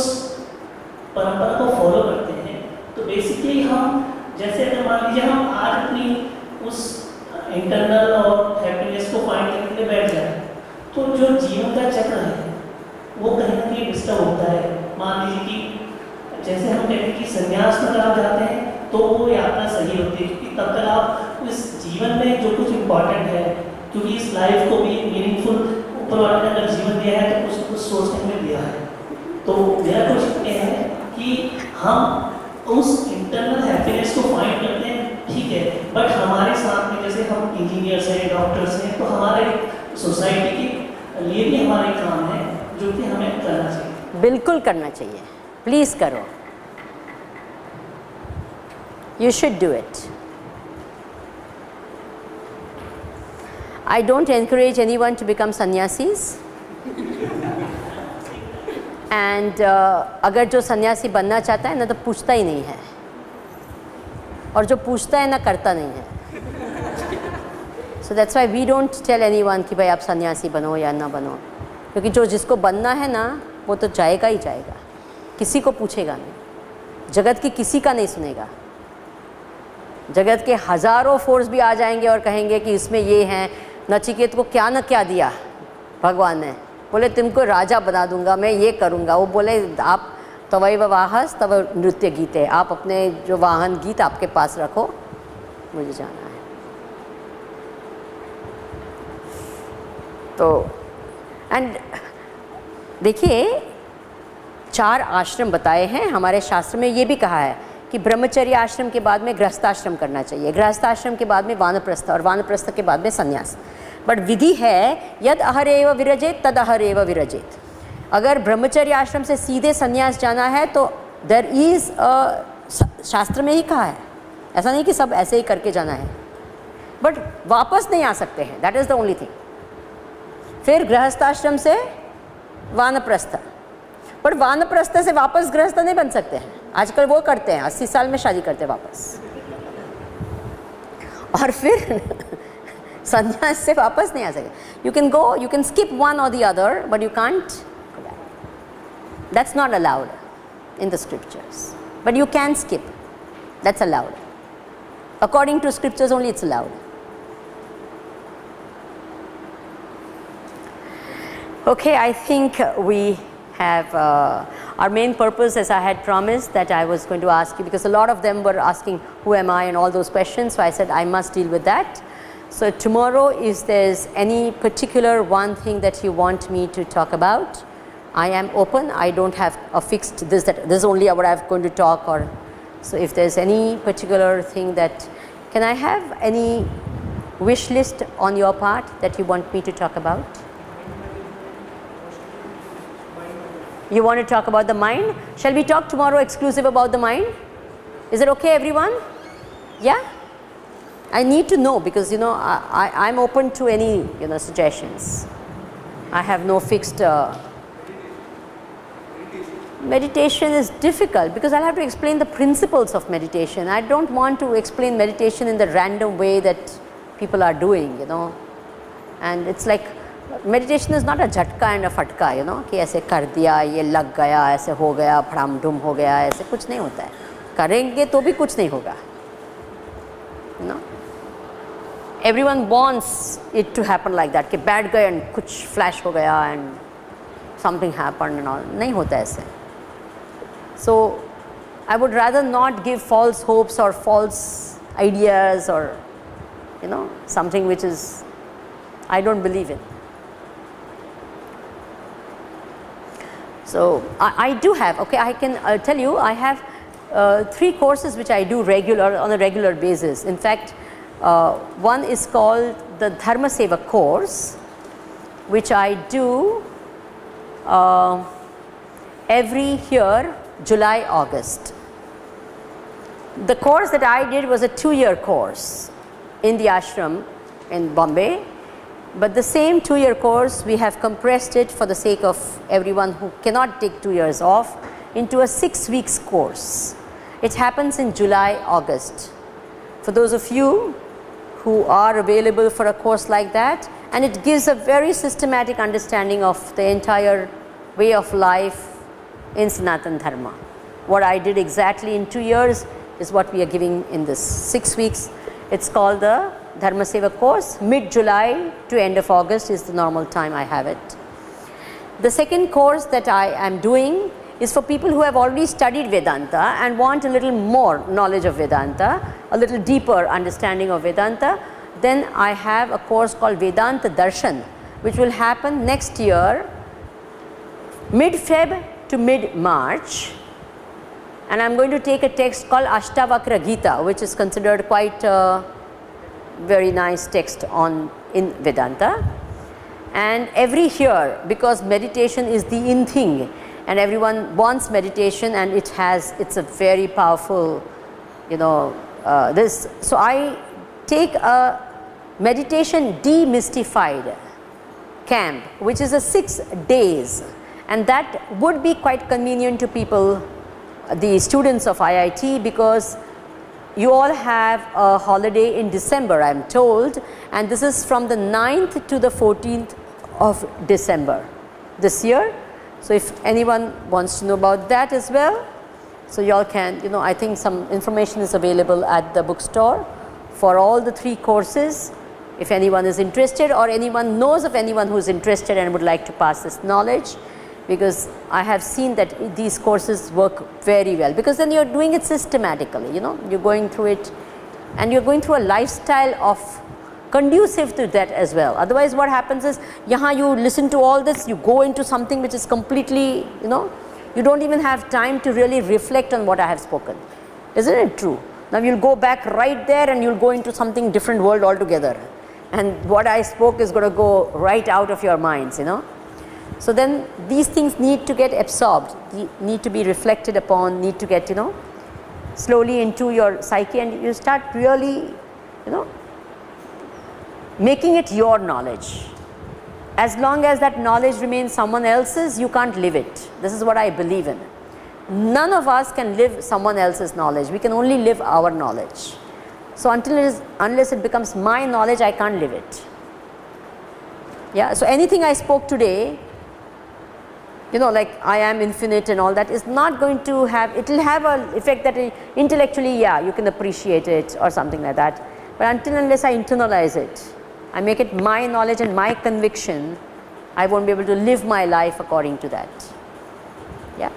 परंपरा को फॉलो करते हैं तो बेसिकली हम जैसे अगर मान लीजिए हम आज अपनी उस इंटरनल और हैप्पीनेस को फाइंड करने के लिए बैठ जाए तो जो जीवन का चक्र है वो कहीं ना कहीं डिस्टर्ब होता है। मान लीजिए कि जैसे हम कहते हैं कि संन्यास में आप जाते हैं तो वो यात्रा सही होती है क्योंकि तब तक आप उस जीवन में जो कुछ इम्पोर्टेंट है, क्योंकि इस लाइफ को भी मीनिंगफुल ऊपर वाले ने अगर जीवन दिया है तो कुछ न कुछ सोचने में दिया है। तो मेरा क्वेश्चन ये है कि हम उस इंटरनल हैप्पीनेस को फाइंड करते हैं, ठीक है, बट हमारे साथ में जैसे हम इंजीनियर्स हैं, डॉक्टर्स हैं, तो हमारे सोसाइटी के लिए भी हमारे काम है जो कि हमें करना चाहिए। बिल्कुल करना चाहिए, प्लीज़ करो। You should do it. I don't encourage anyone to become sannyasis. And अगर जो सन्यासी बनना चाहता है ना तो पूछता ही नहीं है, और जो पूछता है ना करता नहीं है। So that's why we don't tell anyone कि भाई आप सन्यासी बनो या ना बनो, क्योंकि जो जिसको बनना है ना वो तो जाएगा ही जाएगा, किसी को पूछेगा नहीं, जगत की किसी का नहीं सुनेगा। जगत के हज़ारों फोर्स भी आ जाएंगे और कहेंगे कि इसमें ये हैं, नचिकेत को क्या न क्या दिया भगवान ने, बोले तुमको राजा बना दूंगा, मैं ये करूंगा। वो बोले आप तवैव वाहस तव नृत्य गीते, आप अपने जो वाहन गीत आपके पास रखो, मुझे जाना है। तो एंड देखिए 4 आश्रम बताए हैं हमारे शास्त्र में। ये भी कहा है कि ब्रह्मचर्य आश्रम के बाद में गृहस्थाश्रम करना चाहिए, गृहस्थाश्रम के बाद में वानप्रस्थ और वानप्रस्थ के बाद में संन्यास। बट विधि है यद अहरेव विरजेत तद अहरेव विरजेत। अगर ब्रह्मचर्य आश्रम से सीधे संन्यास जाना है तो देयर इज़ शास्त्र में ही कहा है, ऐसा नहीं कि सब ऐसे ही करके जाना है, बट वापस नहीं आ सकते हैं, that is the only thing. फिर गृहस्थाश्रम से वानप्रस्थ, बट वानप्रस्थ से वापस गृहस्थ नहीं बन सकते हैं। आजकल वो करते हैं 80 साल में शादी करते हैं वापस, और फिर संन्यास से वापस नहीं आ सके। You can go, you can skip one or the other, but you can't, that's not allowed in the scriptures, but you can skip, that's allowed according to scriptures, only it's allowed. Okay, I think we have our main purpose, as I had promised, that I was going to ask you, because a lot of them were asking who am I and all those questions, so I said I must deal with that. So tomorrow, if there's any particular one thing that you want me to talk about, I am open. I don't have a fixed this is only what I'm going to talk, or so if there's any particular thing that, can I have any wish list on your part that you want me to talk about? You want to talk about the mind? Shall we talk tomorrow exclusive about the mind? Is it okay, everyone? Yeah? I need to know, because I'm open to any suggestions. I have no fixed meditation is difficult because I'll have to explain the principles of meditation. I don't want to explain meditation in the random way that people are doing, you know. And it's like meditation is not a jhatka and a fatka, you know, कि ऐसे कर दिया, ये लग गया, ऐसे हो गया, फड़ाम डुम हो गया, ऐसे कुछ नहीं होता है. करेंगे तो भी कुछ नहीं होगा, you know. Everyone wants it to happen like that, कि बैठ गए and कुछ flash हो गया and something happened and all. नहीं होता ऐसे. So I would rather not give false hopes or false ideas or, you know, something which is I don't believe in. So I do have, okay, I can tell you I have 3 courses which I do on a regular basis. In fact, one is called the Dharma Seva course, which I do every year, July, August. The course that I did was a 2-year course in the ashram in Bombay, but the same 2-year course we have compressed it for the sake of everyone who cannot take 2 years off into a 6 weeks course. It happens in July, August. For those of you who are available for a course like that, and it gives a very systematic understanding of the entire way of life in Sanatana Dharma. What I did exactly in 2 years is what we are giving in this 6 weeks. It's called the Dharma Seva course. Mid-July to end of August is the normal time I have it. The second course that I am doing is for people who have already studied Vedanta and want a little more knowledge of Vedanta, a little deeper understanding of Vedanta. Then I have a course called Vedanta Darshan, which will happen next year, mid-Feb to mid-March. And I am going to take a text called Ashtavakra Gita, which is considered quite a very nice text in Vedanta. And every year, because meditation is the in thing, and everyone wants meditation, and it's a very powerful, you know, this. So I take a meditation demystified camp, which is a 6 days, and that would be quite convenient to people, the students of IIT, because you all have a holiday in December, I am told, and this is from the 9th to the 14th of December this year. So if anyone wants to know about that as well, so you all can, you know, I think some information is available at the bookstore for all the 3 courses. If anyone is interested, or anyone knows of anyone who is interested and would like to pass this knowledge, because I have seen that these courses work very well, because then you are doing it systematically, you know, you are going through it, and you are going through a lifestyle of conducive to that as well. Otherwise what happens is, yahan you listen to all this, you go into something which is completely, you know, you don't even have time to really reflect on what I have spoken. Isn't it true? Now you will go back right there and you will go into something different world altogether, and what I spoke is going to go right out of your minds, you know. So then these things need to get absorbed, need to be reflected upon, need to get, you know, slowly into your psyche, and you start really, you know, making it your knowledge. As long as that knowledge remains someone else's, you can't live it. This is what I believe in. None of us can live someone else's knowledge. We can only live our knowledge. So unless it becomes my knowledge, I can't live it. Yeah, so anything I spoke today, you know, like I am infinite and all that, is not going to have, it will have an effect that intellectually, yeah, you can appreciate it or something like that. But until unless I internalize it, I make it my knowledge and my conviction, I won't be able to live my life according to that. Yeah,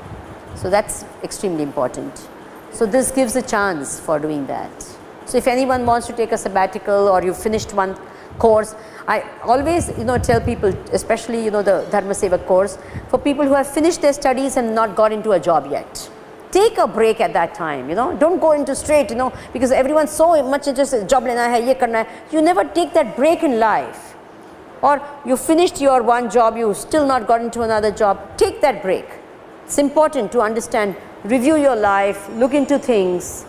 so that's extremely important. So this gives a chance for doing that. So if anyone wants to take a sabbatical, or you finished one course, I always, you know, tell people, especially, you know, the Dharma Seva course, for people who have finished their studies and not got into a job yet. Take a break at that time, you know, don't go into straight, you know, because everyone's so much interested, job lena hai, ye karna hai. You never take that break in life. Or you finished your one job, you still not got into another job, take that break. It's important to understand, review your life, look into things,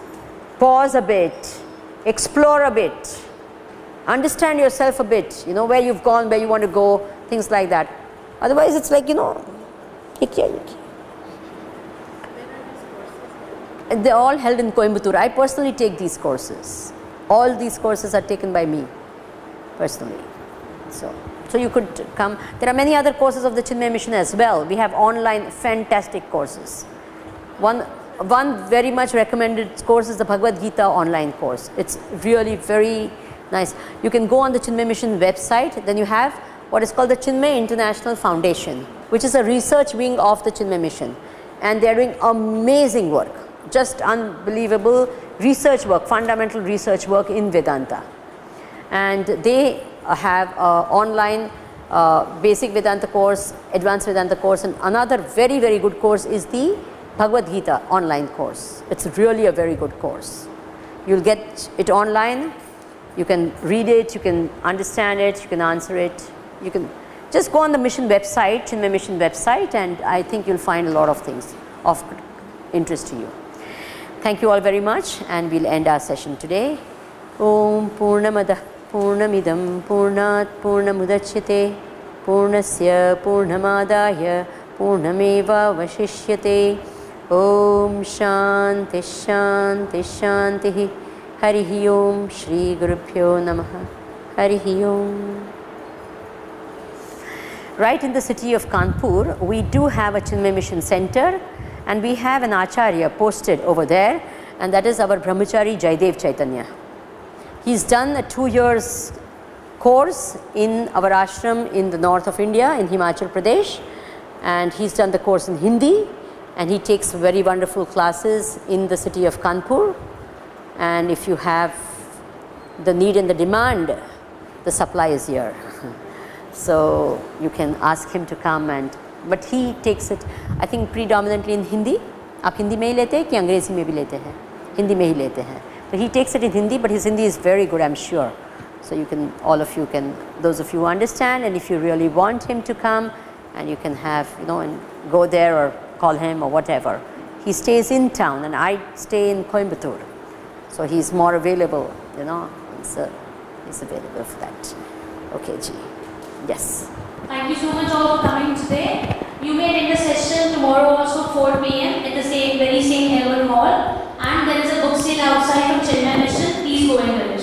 pause a bit, explore a bit, understand yourself a bit, you know, where you've gone, where you want to go, things like that. Otherwise, it's like, you know, ye kiya, ye kiya. They're all held in Coimbatore. I personally take these courses. All these courses are taken by me personally. So you could come. There are many other courses of the Chinmay Mission as well. We have online fantastic courses. One very much recommended course is the Bhagavad Gita online course. It's really very nice. You can go on the Chinmay Mission website. Then you have what is called the Chinmay International Foundation, which is a research wing of the Chinmay Mission. And they are doing amazing work. Just unbelievable research work, fundamental research work in Vedanta. And they have online basic Vedanta course, advanced Vedanta course, and another very, very good course is the Bhagavad Gita online course. It's really a very good course. You'll get it online, you can read it, you can understand it, you can answer it. You can just go on the mission website, Chinmay Mission website, and I think you'll find a lot of things of interest to you. Thank you all very much, and we'll end our session today. Om Purnamadah Purnamidam Purnat Purnamudachyate Purnasya Purnamadaya Purnameva Vashishyate. Om Shanti Shanti Shanti. Harihi Om Shri Gurubhyo Namaha. Harihi Om. Right in the city of Kanpur, we do have a Chinmay Mission Center. And we have an Acharya posted over there, and that is our Brahmachari Jaidev Chaitanya. He's done a 2 years course in our ashram in the north of India, in Himachal Pradesh, and he's done the course in Hindi, and he takes very wonderful classes in the city of Kanpur. And if you have the need and the demand, the supply is here. So you can ask him to come, and but he takes it, I think, predominantly in Hindi. आप हिंदी में ही लेते हैं कि अंग्रेजी में भी लेते हैं? हिंदी में ही लेते हैं. So he takes it in Hindi, but his Hindi is very good, I'm sure. So you can, all of you can, those of you who understand, and if you really want him to come, and you can have, you know, and go there or call him or whatever. He stays in town, and I stay in Coimbatore. So he's more available, you know, so he's available for that. Okay, Ji. Yes. Thank you so much all for coming today. You may attend the session tomorrow also 4 p.m. at the very same Heaven Hall. And there is a book sale outside from Chinmay Mission. Please go and get it.